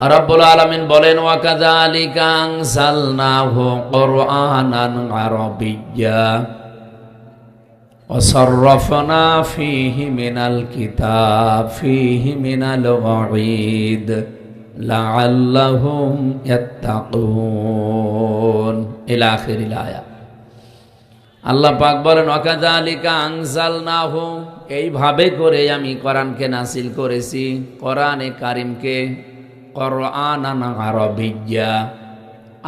রব্বুল আলামিন বলেন, ওয়াকাযালিকা আনজালনাহু কুরআনান আরাবিয়্যা ওয়া সাররাফনা ফীহি মিনাল কিতাব ফীহি মিনাল ওয়াঈদ লাআল্লাহুম ইয়াত্তাকুন ইলা আখিরিল আয়াত। আল্লাহ পাক বলেন, ওয়াকাযালিকা আনজালনাহু, এইভাবে করে আমি কোরআনকে নাযিল করেছি, কোরআনে কারীমকে কুরআনান আরাবিয়্যা,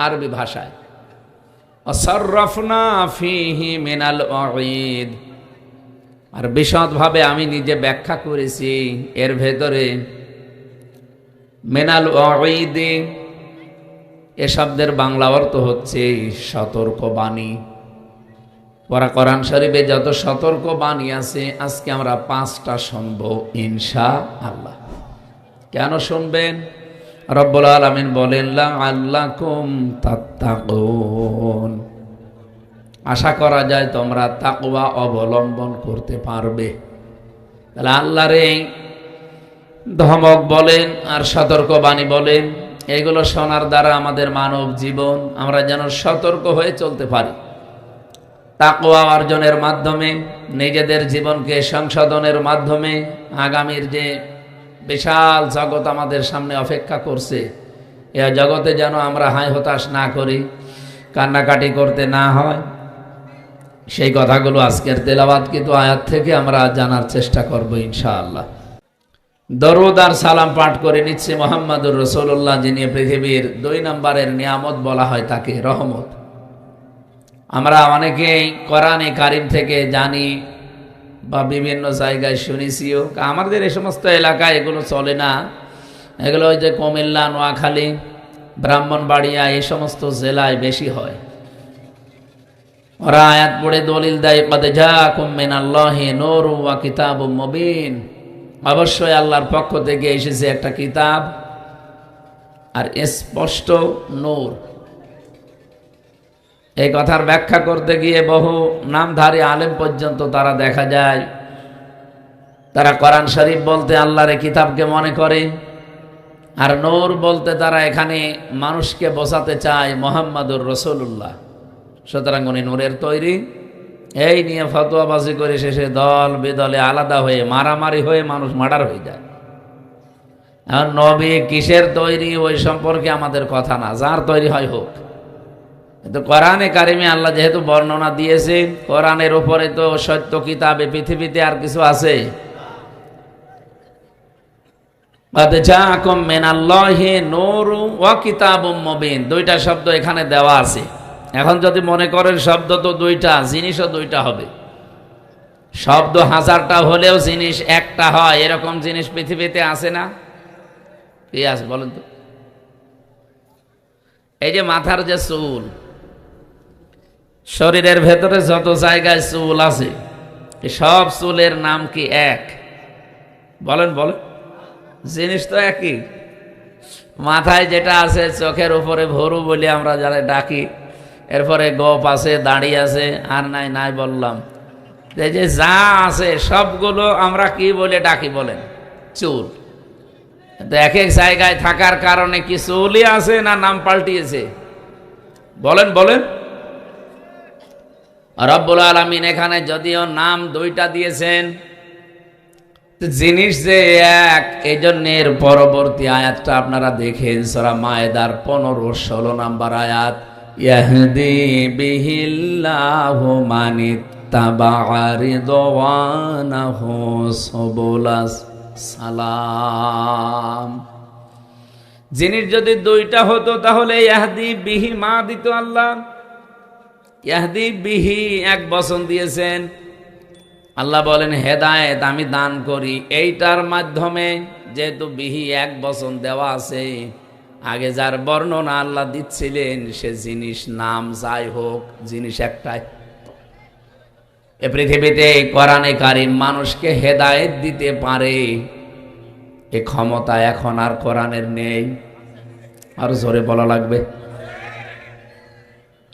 আরবি ভাষায়। সাররাফনা ফীহি মিনাল ওয়াঈদ, আর বিশদভাবে আমি নিজে ব্যাখ্যা করেছি এর ভেতরে। মিনাল ওয়াঈদ এ শব্দের বাংলা অর্থ হচ্ছে সতর্কবাণী। কোরআন শরীফে যত সতর্কবাণী আছে আজকে আমরা 5টা শুনবো ইনশাআল্লাহ। কেন শুনবেন? রব্বুল আলামিন বলেন, লাআল্লাকুম তাত্তাকুন, আশা করা যায় তোমরা তাকওয়া অবলম্বন করতে পারবে। তাহলে আল্লাহর এই ধমক বলেন আর সতর্কবাণী বলেন, এগুলো শোনার দ্বারা আমাদের মানব জীবন আমরা যেন সতর্ক হয়ে চলতে পারি। তাকওয়া অর্জনের মাধ্যমে, নিজেদের জীবনকে সংশোধনের মাধ্যমে আগামীর যে বিশাল জগৎ আমাদের সামনে অপেক্ষা করছে, এ জগতে যেন আমরা হায় হতাশ না করি, কান্নাকাটি করতে না হয়, সেই কথাগুলো আজকের তেলাওয়াত কিন্তু আয়াত থেকে আমরা জানার চেষ্টা করব ইনশাআল্লাহ। দরুদ আর সালাম পাঠ করে নিচ্ছে মুহাম্মদুর রাসূলুল্লাহ, যিনি পৃথিবীর 2 নম্বরের নিয়ামত বলা হয় তাকে, রহমত। আমরা অনেকেই কোরআনে কারীম থেকে জানি বা বিভিন্ন জায়গায় শুনেছিও। আমাদের এই সমস্ত এলাকায় এগুলো চলে না। এগুলো ওই যে কুমিল্লা, নোয়াখালী, ব্রাহ্মণবাড়িয়া এই সমস্ত জেলায় বেশি হয়। ওরা আয়াত পড়ে দলিল দেয়, ক্বাদ জাআকুম মিনাল্লাহি নূরুন ওয়া কিতাবুম মুবিন, অবশ্যই আল্লাহর পক্ষ থেকে এসেছে একটা কিতাব আর স্পষ্ট নূর। এই কথার ব্যাখ্যা করতে গিয়ে বহু নামধারী আলেম পর্যন্ত তারা দেখা যায় তারা কোরআন শরীফ বলতে আল্লাহর কিতাবকে মনে করে, আর নূর বলতে তারা এখানে মানুষকে বোঝাতে চায় মুহাম্মদুর রাসূলুল্লাহ। সুতরাং উনি নূরের তৈরি, এই নিয়ে ফতোয়াবাজি করে শেষে দল বেদলে আলাদা হয়ে মারামারি হয়ে মানুষ মার্ডার হয়ে যায়। এখন নবী কিসের তৈরি ওই সম্পর্কে আমাদের কথা না, যার তৈরি হয় হোক। কিন্তু কোরআনে কারিমে আল্লাহ যেহেতু বর্ণনা দিয়েছে, কোরআনের উপরে তো সত্য কিতাবে পৃথিবীতে আর কিছু আছে? ক্বাদ জাআকুম মিনাল্লাহি নূরুন ওয়া কিতাবুম মুবিন, 2টা শব্দ এখানে দেওয়া আছে। এখন যদি মনে করেন শব্দ তো 2টা, জিনিসও 2টা হবে। শব্দ 1000টা হলেও জিনিস একটা হয়, এরকম জিনিস পৃথিবীতে আছে না? কি আছে বলেন তো? এই যে মাথার যে চুল, শরীরের ভেতরে যত জায়গায় চুল আছে, সব চুলের নাম কি এক? বলেন বলেন। জিনিস তো একই। মাথায় যেটা আছে, চোখের উপরে ভরু বলে আমরা যারা ডাকি, এরপরে গোপ আছে, দাড়ি আছে, আর নাই নাই বললাম। এই যে যা আছে সবগুলো আমরা কি বলে ডাকি বলেন? চুল। তো এক এক জায়গায় থাকার কারণে কি চুলই আছে না নাম পাল্টিয়েছে? বলেন বলেন। রব্বুল আলামিন এখানে যদিও নাম 2টা দিয়েছেন, জিনিস যে এক, এই জন্যের পরবর্তী আয়াতটা আপনারা দেখেন, সূরা মায়েদার 15-16 নম্বর আয়াত, ইয়াহদি বিহিল্লাহু মানিত্তাবা'a রিদওয়ানাহু সুবুলাস সালাম। জিনিস যদি 2টা হতো তাহলে ইয়াহদি বিহি মা দিত আল্লাহ, ইয়াহদি বিহি 1 বচন দিয়েছেন। আল্লাহ বলেন হেদায়েত আমি দান করি, এইটার মাধ্যমে যেহেতু বিহি 1 বচন দেওয়া আছে, আগে যার বর্ণনা আল্লাহ দিচ্ছিলেন সে জিনিস নাম যাই হোক, জিনিস একটাই। এ পৃথিবীতে কোরআনে কারীম মানুষকে হেদায়েত দিতে পারে, এ ক্ষমতা এখন আর কোরআনের নেই। আর জোরে বলা লাগবে।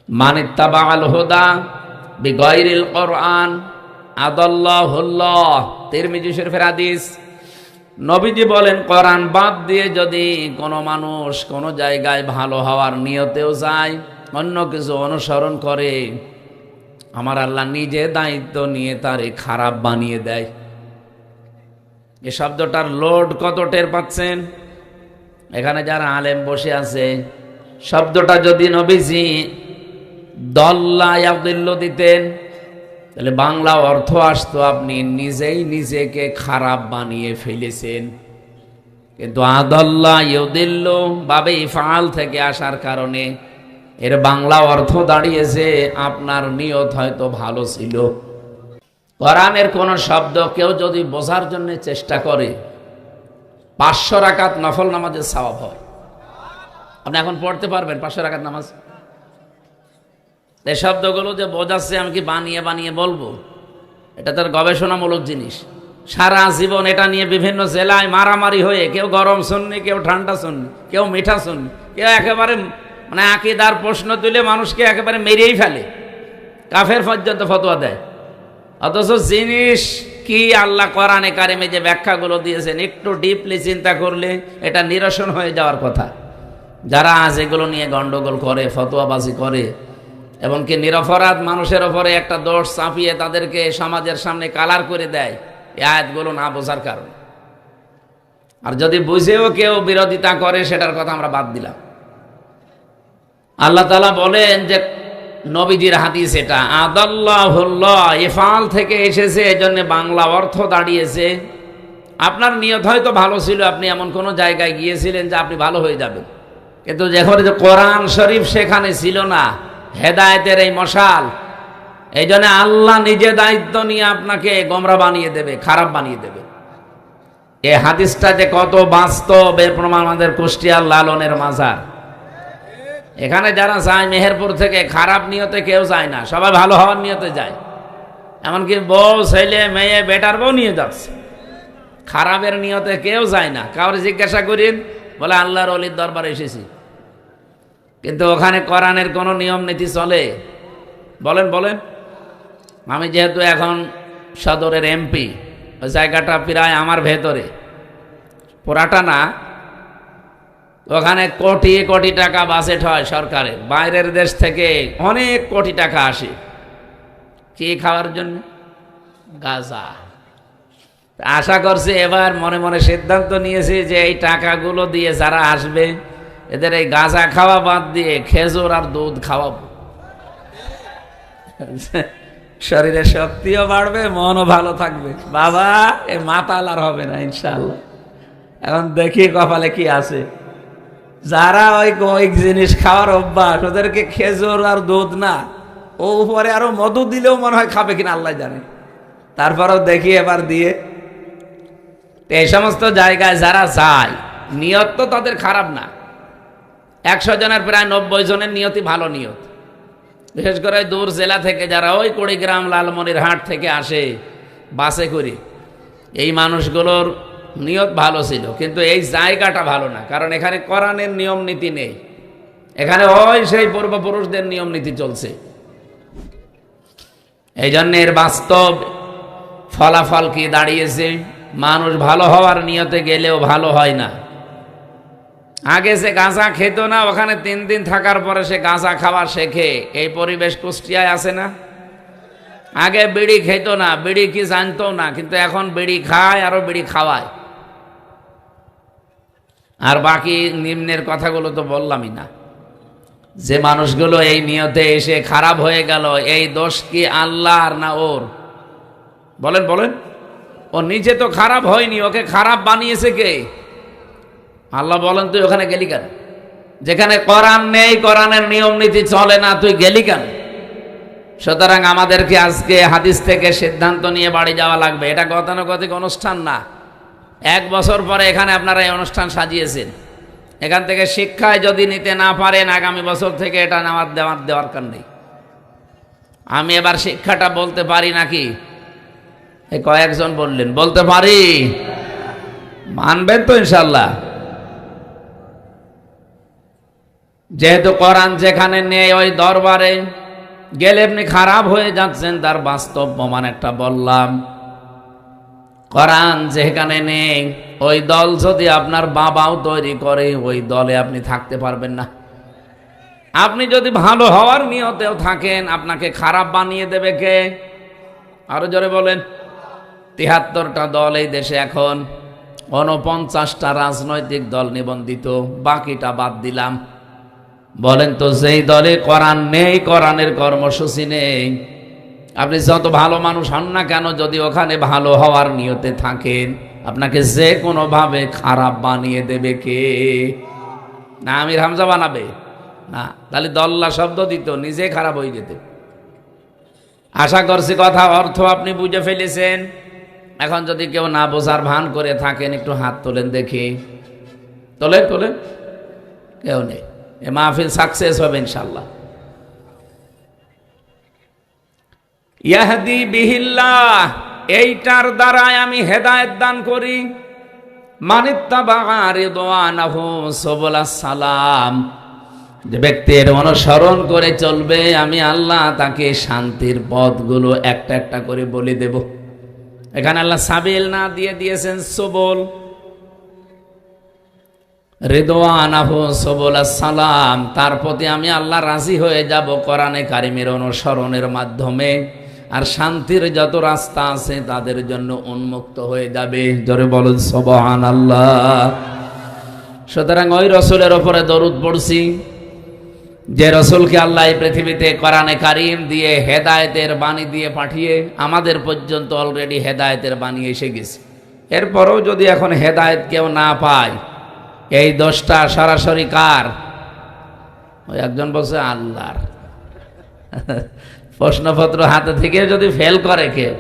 মানিত্তাবা'আল হুদা বিগাইরিল কোরআন আদাল্লাহুল্লাহ, তিরমিজি শরীফের হাদিস। নবীজি বলেন কোরআন বাদ দিয়ে যদি কোনো মানুষ কোনো জায়গায় ভালো হওয়ার নিয়তেও যায়, অন্য কিছু অনুসরণ করে, আমার আল্লাহ নিজে দায়িত্ব নিয়ে তারে খারাপ বানিয়ে দেয়। এই শব্দটার লোড কত টের পাচ্ছেন? এখানে যারা আলেম বসে আছে, শব্দটা যদি নবীজি দল্লা ইয়াদিল্লু দিতেন তাহলে বাংলা অর্থ আসতো আপনি নিজেই নিজেকে খারাপ বানিয়ে ফেলেছেন। কিন্তু আদাল্লা ইউদিল্লু বাবে ইফআল থেকে আসার কারণে এর বাংলা অর্থ দাঁড়িয়েছে আপনার নিয়ত হয়তো ভালো ছিল। কোরআনের কোন শব্দ কেউ যদি বোঝার জন্য চেষ্টা করে 500 রাকাত নফল নামাজের সওয়াব হয়। আপনি এখন পড়তে পারবেন 500 রাকাত নামাজ? এই শব্দগুলো যে বোঝাচ্ছে আমি কি বানিয়ে বানিয়ে বলবো? এটা তার গবেষণামূলক জিনিস। সারা জীবন এটা নিয়ে বিভিন্ন জেলায় মারামারি হয়ে, কেউ গরম শুননি, কেউ ঠান্ডা শুননি, কেউ মিঠা শুননি, কেউ একেবারে মানে আকীদার প্রশ্ন তুলে মানুষকে একেবারে মেরেই ফেলে, কাফের পর্যন্ত ফতোয়া দেয়। অথচ জিনিস কি আল্লাহ কোরআনে কারিমে যে ব্যাখ্যাগুলো দিয়েছেন একটু ডিপলি চিন্তা করলে এটা নিরসন হয়ে যাওয়ার কথা। যারা আজ এগুলো নিয়ে গন্ডগোল করে, ফতোয়াবাজি করে এবং কি নিরপরাধ মানুষের ওপরে একটা দোষ চাপিয়ে তাদেরকে সমাজের সামনে কালার করে দেয়, এই আয়াতগুলো না বোঝার কারণে। আর যদি বুঝেও কেউ বিরোধিতা করে সেটার কথা আমরা বাদ দিলাম। আল্লাহ তাআলা বলেন যে নবীজির হাদিস এটা আদাল্লাহুল্লাহ ইফআল থেকে এসেছে, এজন্য বাংলা অর্থ দাঁড়িয়েছে আপনার নিয়ত হয়তো ভালো ছিল, আপনি এমন কোন জায়গায় গিয়েছিলেন যে আপনি ভালো হয়ে যাবেন, কিন্তু যখন কোরআন শরীফ সেখানে ছিল না, হেদায়েতের এই মশাল, এই জন্য আল্লাহ নিজে দায়িত্ব নিয়ে আপনাকে গোমরা বানিয়ে দেবে, খারাপ বানিয়ে দেবে। এই হাদিসটা যে কত বাস্তব এর প্রমাণ আমাদের কুষ্টিয়ার লালনের মাজার। এখানে যারা যায় মেহেরপুর থেকে খারাপ নিয়তে কেউ যায় না, সবাই ভালো হওয়ার নিয়তে যায়। এমনকি বউ, ছেলে, মেয়ে, বেটার বউ নিয়ে যাচ্ছে, খারাপের নিয়তে কেউ যায় না। কাউরে জিজ্ঞাসা করেন, বলে আল্লাহর ওলির দরবারে এসেছি। কিন্তু ওখানে কোরআনের কোনো নিয়ম নীতি চলে? বলেন বলেন। আমি যেহেতু এখন সদরের এমপি, ওই জায়গাটা প্রায় আমার ভেতরে, পুরাটা না, ওখানে কোটি কোটি টাকা বাজেট হয় সরকারের, বাইরের দেশ থেকে অনেক কোটি টাকা আসে কি খাওয়ার জন্য? গাঁজা। আশা করছি এবার মনে মনে সিদ্ধান্ত নিয়েছি যে এই টাকাগুলো দিয়ে যারা আসবে এদের এই গাঁজা খাওয়া বাদ দিয়ে খেজুর আর দুধ খাওয়াবো। শরীরে শক্তিও বাড়বে, মনও ভালো থাকবে। বাবা এ মাতাল আর হবে না ইনশাআল্লাহ। এখন দেখি কপালে কি আছে। যারা ওই কয়েক জিনিস খাওয়ার অভ্যাস, ওদেরকে খেজুর আর দুধ না, ও উপরে আরো মধু দিলেও মনে হয় খাবে কিনা আল্লাহ জানে। তারপরেও দেখি এবার দিয়ে। এই সমস্ত জায়গায় যারা যায়, নিয়ত তো তাদের খারাপ না। 100 জনের প্রায় 90 জনের নিয়তই ভালো নিয়ত। বিশেষ করে দূর জেলা থেকে যারা ওই কুড়িগ্রাম, লালমনিরহাট থেকে আসে বাসে করে, এই মানুষগুলোর নিয়ত ভালো ছিল, কিন্তু এই জায়গাটা ভালো না। কারণ এখানে কোরআনের নিয়ম নীতি নেই, এখানে ওই সেই পূর্বপুরুষদের নিয়ম নীতি চলছে। এই জন্য এর বাস্তব ফলাফল কি দাঁড়িয়েছে? মানুষ ভালো হওয়ার নিয়তে গেলেও ভালো হয় না। আগে সে গাঁজা খেত না, ওখানে 3 দিন থাকার পরে সে গাঁজা খাওয়া শেখে। এই পরিবেশ কুষ্টিয়ায় আছে না? আগে বিড়ি খেত না, বিড়ি কি জানতো না, কিন্তু এখন বিড়ি খায়, আরো বিড়ি খাওয়ায়। আর বাকি নিম্নের কথাগুলো তো বললামই না। যে মানুষগুলো এই নিয়তে এসে খারাপ হয়ে গেল, এই দোষ কি আল্লাহর না ওর? বলেন বলেন। ও নিজে তো খারাপ হয়নি, ওকে খারাপ বানিয়েছে কে? আল্লাহ বলেন তুই ওখানে গেলি কেন? যেখানে কোরআন নেই, কোরআনের নিয়ম নীতি চলে না, তুই গেলি কেন? সুতরাং আমাদেরকে আজকে হাদিস থেকে সিদ্ধান্ত নিয়ে বাড়ি যাওয়া লাগবে। এটা গতানুগতিক অনুষ্ঠান না। 1 বছর পরে এখানে আপনারা এই অনুষ্ঠান সাজিয়েছেন, এখান থেকে শিক্ষায় যদি নিতে না পারেন, আগামী বছর থেকে এটা দেওয়ার দরকার নেই। আমি এবার শিক্ষাটা বলতে পারি নাকি? এই কয়েকজন বললেন বলতে পারি, মানবেন তো ইনশাল্লাহ? যেহেতু কোরআন যেখানে নেই, ওই দরবারে গেলে আপনি খারাপ হয়ে যাচ্ছেন, তার বাস্তব প্রমাণ একটা বললাম। কোরআন যেখানে নেই ওই দল যদি আপনার বাবাও তৈরি করে ওই দলে আপনি থাকতে পারবেন না। আপনি যদি ভালো হওয়ার নিয়তেও থাকেন আপনাকে খারাপ বানিয়ে দেবে কে? আরো জোরে বলেন। ৭৩টা দল এই দেশে এখন, ৪৯টা রাজনৈতিক দল নিবন্ধিত, বাকিটা বাদ দিলাম। বলেন তো যেই দলে কোরআন নেই, কোরআনের কর্মসূচি নেই, আপনি যত ভালো মানুষ হন না কেন, যদি ওখানে ভালো হওয়ার নিয়তে থাকেন আপনাকে যে কোনো ভাবে খারাপ বানিয়ে দেবে কে? না আমির হামজা বানাবে না, তাহলে দল্লা শব্দ দিত, নিজে খারাপ হয়ে যেত। আশা করছি কথা অর্থ আপনি বুঝে ফেলেছেন। এখন যদি কেউ না বোঝার ভান করে থাকেন একটু হাত তোলেন দেখি। তোলেন তোলেন, কেউ নেই। এ মাহফিল সাকসেস হবে ইনশাল্লাহ। ইয়াহদি বিহিল্লাহ, এইটার দ্বারাই আমি হেদায়েত দান করি। মানিত্তাবা রিদওয়ানাহু সুবুলাস সালাম, যে ব্যক্তির অনুসরণ করে চলবে আমি আল্লাহ তাকে শান্তির পথগুলো একটা একটা করে বলে দেব। এখানে আল্লাহ সাবিল না দিয়ে দিয়েছেন সুবুল। রিদওয়ানাহু সুবুলাস সালাম, তার প্রতি আমি আল্লাহ রাজি হয়ে যাব কোরআনে কারিমের অনুসরণের মাধ্যমে, আর শান্তির যত রাস্তা আছে তাদের জন্য উন্মুক্ত হয়ে যাবে। জোরে বলুন সুবহানাল্লাহ। সুতরাং ওই রসুলের ওপরে দরুদ পড়ছি যে রসুলকে আল্লাহ এই পৃথিবীতে কোরআনে কারিম দিয়ে হেদায়েতের বাণী দিয়ে পাঠিয়ে আমাদের পর্যন্ত অলরেডি হেদায়েতের বাণী এসে গেছে। এরপরেও যদি এখন হেদায়েত কেউ না পায়, এই দোষটা সরাসরি কার? ওই একজন বলছে আল্লাহর। প্রশ্নপত্র হাতে থেকে যদি ফেল করে কেউ,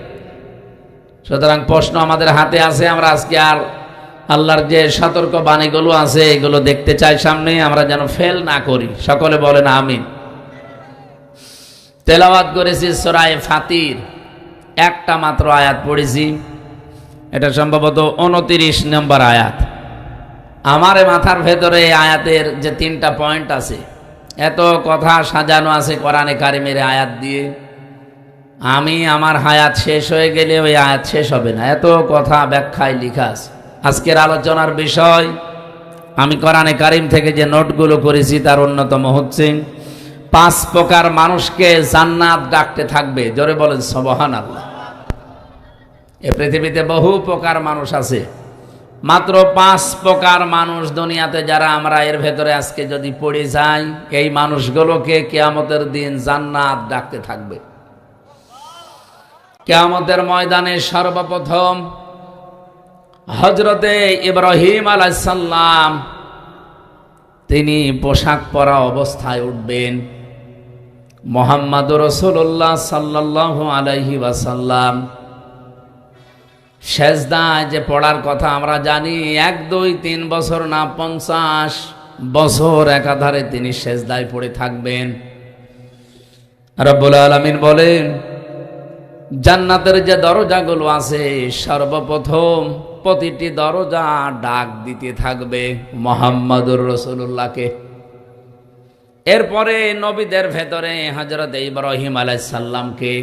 সুতরাং প্রশ্ন আমাদের হাতে আছে। আমরা আজকে আর আল্লাহর যে সতর্ক বাণীগুলো আছে এগুলো দেখতে চাই সামনে, আমরা যেন ফেল না করি। সকলে বলেন আমিন। তেলাওয়াত করেছি সূরা ফাতির, একটা মাত্র আয়াত পড়েছি, এটা সম্ভবত 29 নম্বর আয়াত। আমার মাথার ভেতরে এই আয়াতের যে 3টা পয়েন্ট আছে, এত কথা সাজানো আছে কোরআনে কারিমের আয়াত দিয়ে, আমি আমার হায়াত শেষ হয়ে গেলে ওই আয়াত শেষ হবে না, এত কথা ব্যাখ্যায় লেখা আছে। আজকের আলোচনার বিষয়, আমি কোরআনে কারিম থেকে যে নোটগুলো করেছি তার অন্যতম হচ্ছে 5 প্রকার মানুষকে জান্নাত ডাকতে থাকবে। জোরে বলেন সুবহানাল্লাহ। এই পৃথিবীতে বহু প্রকার মানুষ আছে, মাত্র 5 প্রকার মানুষ দুনিয়াতে যারা আমরা এর ভেতরে আজকে যদি পড়ে যাই, এই মানুষগুলোকে কিয়ামতের দিন জান্নাত ডাকতে থাকবে। কিয়ামতের ময়দানে সর্বপ্রথম হযরতে ইব্রাহিম আলাইহিস সালাম তিনি পোশাক পরা অবস্থায় উঠবেন। মুহাম্মদুর রাসূলুল্লাহ সাল্লাল্লাহু আলাইহি ওয়াসাল্লাম সেজদায় যে পড়ার কথা আমরা জানি, 1 2 3 বছর না 50 বছর একাধারে তিনি সেজদায় পড়ে থাকবেন। রব্বুল আলামিন বলেন, জান্নাতের যে দরজাগুলো আছে সর্বপ্রথম প্রতিটি দরজা ডাক দিতে থাকবে মুহাম্মদুর রাসূলুল্লাহকে। এরপরে নবীদের ভেতরে হযরত ইব্রাহিম আলাইহিস সালামকে,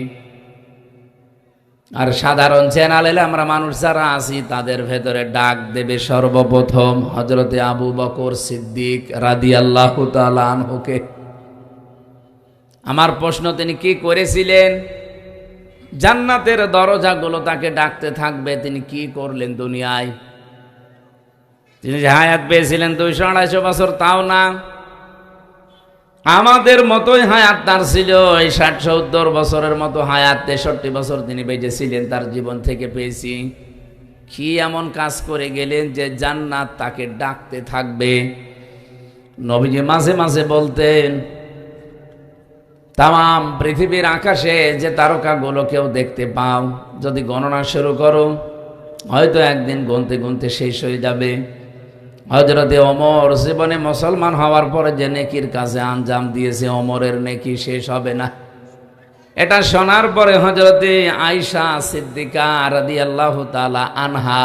আর সাধারণ চ্যানেলে আমরা মানুষ যারা আছি তাদের ভেতরে ডাক দেবে সর্বপ্রথম হযরতে আবু বকর সিদ্দিক রাদিয়াল্লাহু তাআলা আনহুকে। আমার প্রশ্ন, তিনি কি করেছিলেন? জান্নাতের দরজাগুলো তাকে ডাকতে থাকবে, তিনি কি করলেন দুনিয়ায়? তিনি যে হায়াত পেয়েছিলেন 200-250 বছর, তাও না, আমাদের মতোই হায়াত তার ছিল। এই 60-70 বছরের মতো হায়াত, 63 বছর তিনি বেঁচে ছিলেন, তার জীবন থেকে পেয়েছি। কি এমন কাজ করে গেলেন যে জান্নাত তাকে ডাকতে থাকবে? নবীজি মাঝে মাঝে বলতেন, তাম পৃথিবীর আকাশে যে তারকাগুলো কেউ দেখতে পাও, যদি গণনা শুরু করো হয়তো একদিন গুনতে গুনতে শেষ হয়ে যাবে। হযরতে ওমর জীবনে মুসলমান হওয়ার পরে যে নেকির কাজে আঞ্জাম দিয়েছে, ওমরের নেকি শেষ হবে না। এটা শোনার পরে হযরতে আয়েশা সিদ্দিকা রাদিয়াল্লাহু তাআলা আনহা,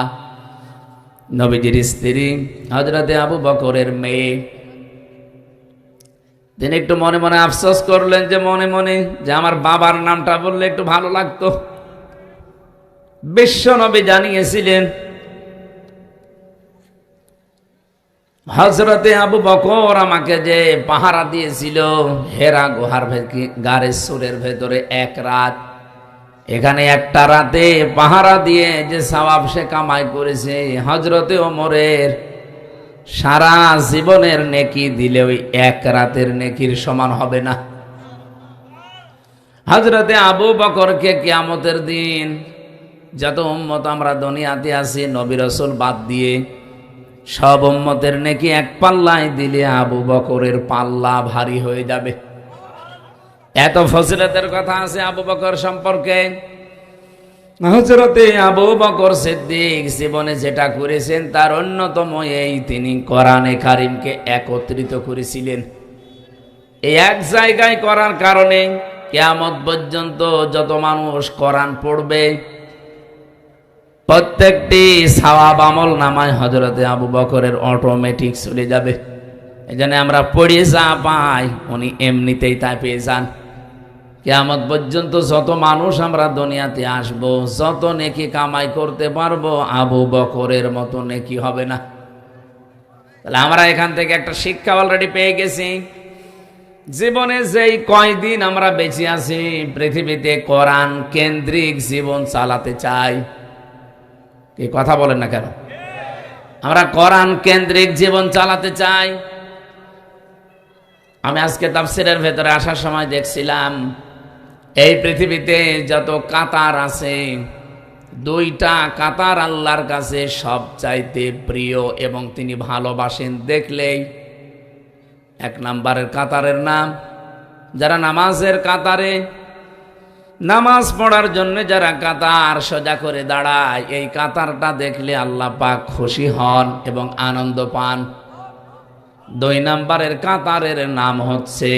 নবীজির স্ত্রী, হযরতে আবু বকরের মেয়ে, তিনি একটু মনে মনে আফসোস করলেন যে মনে মনে যে আমার বাবার নামটা বললে একটু ভালো লাগতো। বিশ্বনবী জানিয়েছিলেন, হযরতে আবু বকর আমাকে যে পাহারা দিয়েছিল হেরা গুহার গারে সুরের ভেতরে এক রাত, এখানে একটা রাতে পাহারা দিয়ে যে সওয়াব সে কামাই করেছে, হযরতে ওমরের সারা জীবনের নেকি দিলে ওই এক রাতের নেকির সমান হবে না। হযরতে আবু বকরকে কিয়ামতের দিন যত উম্মত আমরা দুনিয়াতে আছি নবী রাসূল বাদ দিয়ে সব উম্মতের নেকি এক পাল্লায় দিলে আবু বকরের পাল্লা ভারী হয়ে যাবে। এত ফজিলতের কথা আছে আবু বকর সম্পর্কে। হযরতে আবু বকর সিদ্দিক জীবনে যেটা করেছেন তার অন্যতম এই, তিনি কোরআনে কারীমকে একত্রিত করেছিলেন। এই এক জায়গায় করার কারণে কিয়ামত পর্যন্ত যত মানুষ কোরআন পড়বে প্রত্যেকটি সওয়াব আমল নামায় হযরতে আবু বকরের অটোমেটিক চলে যাবে। এজন্য আমরা পড়ে যা পাই উনি এমনিতেই তাই পেয়ে যান। কিয়ামত পর্যন্ত যত মানুষ আমরা দুনিয়াতে আসব, যত নেকি কামাই করতে পারবো আবু বকরের মতো নেকি হবে না। তাহলে আমরা এখান থেকে একটা শিক্ষা অলরেডি পেয়ে গেছি। জীবনে যেই কয়দিন আমরা বেঁচে আছি পৃথিবীতে কোরআন কেন্দ্রিক জীবন চালাতে চাই। এই কথা বলেন না কেন? আমরা কোরআন কেন্দ্রিক জীবন চালাতে চাই। আমি আজকে তাফসীরের ভেতরে আসার সময় দেখছিলাম এই পৃথিবীতে যত কাতার আছে, দুইটা কাতার আল্লাহর কাছে সবচাইতে প্রিয় এবং তিনি ভালোবাসেন দেখলেই। এক নম্বরের কাতারের নাম, যারা নামাজের কাতারে নামাজ পড়ার জন্য যারা কাতার সোজা করে দাঁড়ায়, এই কাতারটা দেখলে আল্লাহ পাক খুশি হন এবং আনন্দ পান। দুই নম্বরের কাতারের নাম হচ্ছে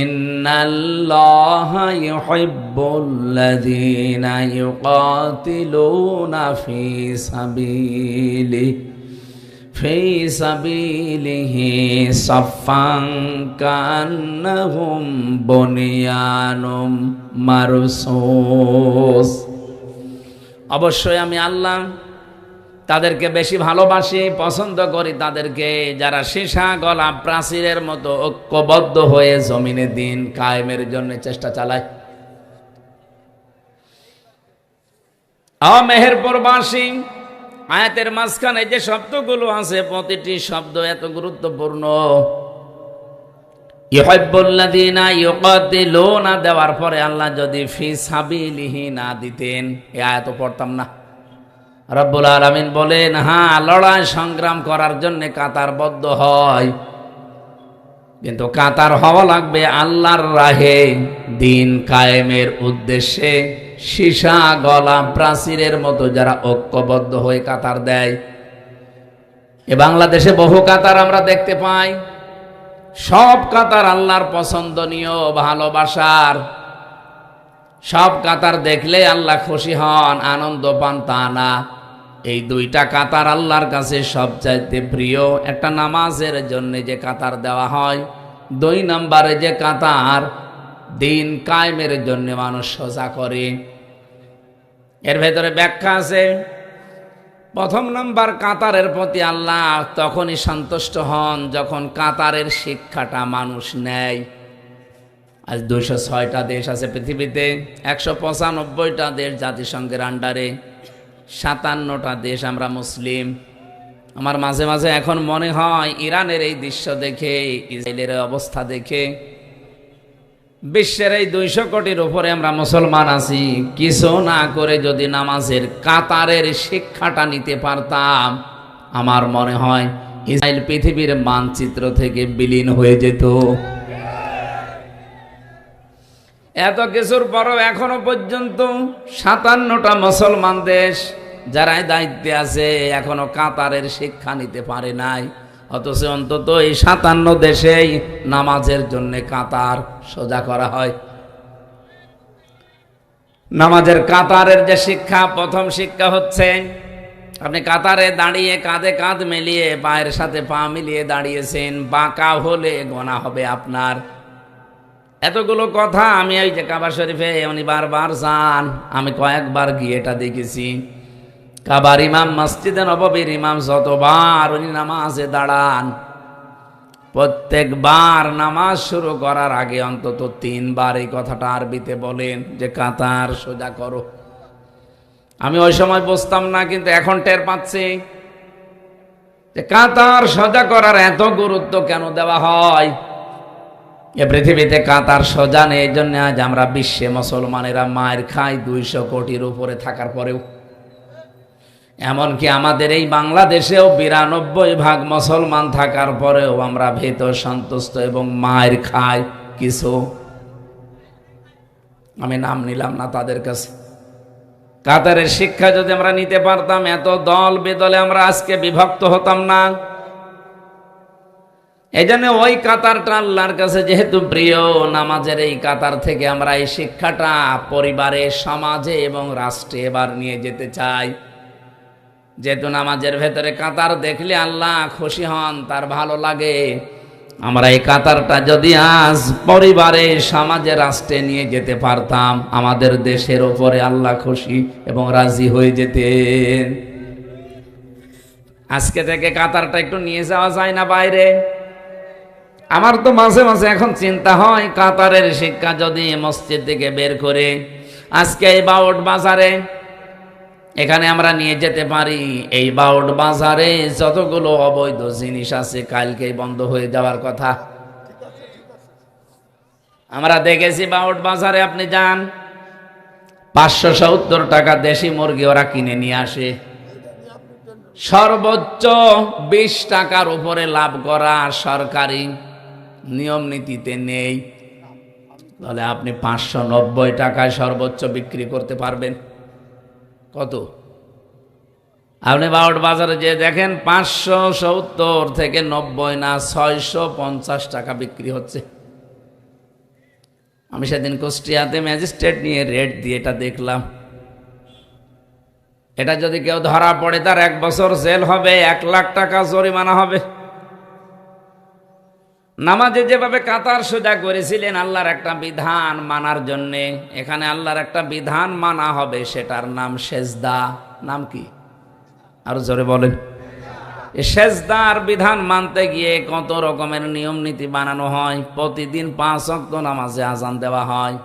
ইন্নাল্লাহা ইউহিব্বুল্লাযীনা ইউকাতিলুনা ফি সাবিলিহি সাফফান কান্নাহুম বুনিয়ানুম মারসুস। অবশ্যই আমি আল্লাহ তাদেরকে বেশি ভালোবাসি, পছন্দ করি তাদেরকে যারা সীসা গলা প্রাচীরের মতো ঐক্যবদ্ধ হয়ে জমিনে দিন কায়েমের জন্য চেষ্টা চালায়। মেহেরপুরবাসী, আয়াতের মাঝখানে যে শব্দগুলো আছে প্রতিটি শব্দ এত গুরুত্বপূর্ণ। ইউহিব্বুল্লাযীনা ইউকাতিলুনা দেওয়ার পরে আল্লাহ যদি ফি সাবিলিহি না দিতেন এই আয়াত পড়তাম না। রব্বুল আলামিন বলেন, হ্যাঁ লড়াই সংগ্রাম করার জন্য কাতারবদ্ধ হয়, কিন্তু কাতার হওয়া লাগবে আল্লাহর রাহে দিন কায়েমের উদ্দেশ্যে। সীসা গলা প্রাচীরের মতো যারা ঐক্যবদ্ধ হয়ে কাতার দেয়। এ বাংলাদেশে বহু কাতার আমরা দেখতে পাই, সব কাতার আল্লাহর পছন্দনীয় ভালোবাসার। সব কাতার দেখলে আল্লাহ খুশি হন আনন্দ পান তা না। এই দুইটা কাতার আল্লাহর কাছে সবচাইতে প্রিয়। একটা নামাজের জন্য যে কাতার দেওয়া হয়, দুই নম্বরে যে কাতার দিন কায়েমের জন্য মানুষ সোজা করে। এর ভেতরে ব্যাখ্যা আছে। প্রথম নম্বর কাতারের প্রতি আল্লাহ তখনই সন্তুষ্ট হন যখন কাতারের শিক্ষাটা মানুষ নেয়। আজ 206টা দেশ আছে পৃথিবীতে, 195টা দেশ জাতিসংঘের আন্ডারে, 57টা দেশ আমরা মুসলিম। আমার মাঝে মাঝে এখন মনে হয় ইরানের এই দৃশ্য দেখে, ইসরায়েলের অবস্থা দেখে, বিশ্বের এই 200 কোটির উপরে আমরা মুসলমান আছি, কিছু না করে যদি নামাজের কাতারের শিক্ষাটা নিতে পারতাম, আমার মনে হয় ইসরায়েল পৃথিবীর মানচিত্র থেকে বিলীন হয়ে যেত। এত কিছুর পরও এখনো পর্যন্ত 57টা মুসলমান দেশ যারা দায়িত্বে আছে এখনো কাতারের শিক্ষা নিতে পারে নাই। অথচ অন্তত এই 57 দেশেই নামাজের জন্য কাতার সোজা করা হয়। নামাজের কাতারের যে শিক্ষা, প্রথম শিক্ষা হচ্ছে আপনি কাতারে দাঁড়িয়ে কাঁধে কাঁধ মিলিয়ে পায়ের সাথে পা মিলিয়ে দাঁড়িয়েছেন, বাঁকা হলে গোনা হবে আপনার। এতগুলো কথা আমি ওই যে কাবা শরীফে উনি বারবার যান, আমি কয়েকবার গিয়ে এটা দেখেছি। কাবার ইমাম, মসজিদে নববীর ইমাম যতবার উনি নামাজে দাঁড়ান, প্রত্যেকবার নামাজ শুরু করার আগে অন্তত 3 বার এই কথাটা আরবিতে বলেন যে কাতার সোজা করো। আমি ওই সময় বুঝতাম না, কিন্তু এখন টের পাচ্ছি যে কাতার সোজা করার এত গুরুত্ব কেন দেওয়া হয়। এ পৃথিবীতে কাতার সোজা নেই, এই জন্য আজ আমরা বিশ্বে মুসলমানেরা মায়ের খাই 200 কোটির উপরে থাকার পরেও। এমনকি আমাদের এই বাংলাদেশেও 92% মুসলমান থাকার পরেও আমরা ভেতর সন্তুষ্ট এবং মায়ের খাই কিছু, আমি নাম নিলাম না তাদের কাছে। কাতারের শিক্ষা যদি আমরা নিতে পারতাম, এত দল বেদলে আমরা আজকে বিভক্ত হতাম না। এই জন্য ওই কাতারটা আল্লাহর কাছে যেহেতু প্রিয়, নামাজের এই কাতার থেকে আমরা এই শিক্ষাটা পরিবারে, সমাজে এবং রাষ্ট্রে এবার নিয়ে যেতে চাই। যেহেতু নামাজের ভেতরে কাতার দেখলে আল্লাহ খুশি হন, তার ভালো লাগে, আমরা এই কাতারটা যদি আজ পরিবারে, সমাজে, রাষ্ট্রে নিয়ে যেতে পারতাম, আমাদের দেশের ওপরে আল্লাহ খুশি এবং রাজি হয়ে যেতেন। আজকে থেকে কাতারটা একটু নিয়ে যাওয়া যায় না বাইরে? আমার তো মাঝে মাঝে এখন চিন্তা হয়, কাতারের শিক্ষা যদি মসজিদ থেকে বের করে আজকে এই বাউট বাজারে এখানে আমরা নিয়ে যেতে পারি, এই বাউট বাজারে যতগুলো অবৈধ জিনিস আছে কালকেই বন্ধ হয়ে যাওয়ার কথা। আমরা দেখেছি বাউট বাজারে আপনি যান, 570 টাকা দেশি মুরগি ওরা কিনে নিয়ে আসে, সর্বোচ্চ 20 টাকার উপরে লাভ করা সরকারি নিয়ম নীতিতে নেই। তাহলে আপনি 590 টাকায় সর্বোচ্চ বিক্রি করতে পারবেন। কত? আপনি বাউট বাজারে যে দেখেন 570 থেকে 90 না 650 টাকা বিক্রি হচ্ছে। আমি সেদিন কুষ্টিয়াতে ম্যাজিস্ট্রেট নিয়ে রেট দিয়ে এটা দেখলাম। এটা যদি কেউ ধরা পড়ে তার 1 বছর জেল হবে, 1 লাখ টাকা জরিমানা হবে। নামাজে যেভাবে কাতার সোজা করেছিলেন আল্লাহর একটা বিধান মানার জন্যে, এখানে আল্লাহর একটা বিধান মানা হবে, সেটার নাম সেজদা। নাম কি? আরো জোরে বলেন। এই সেজদার বিধান মানতে গিয়ে কত রকমের নিয়ম নীতি বানানো হয়। প্রতিদিন 5 ওয়াক্ত নামাজে আজান দেওয়া হয়,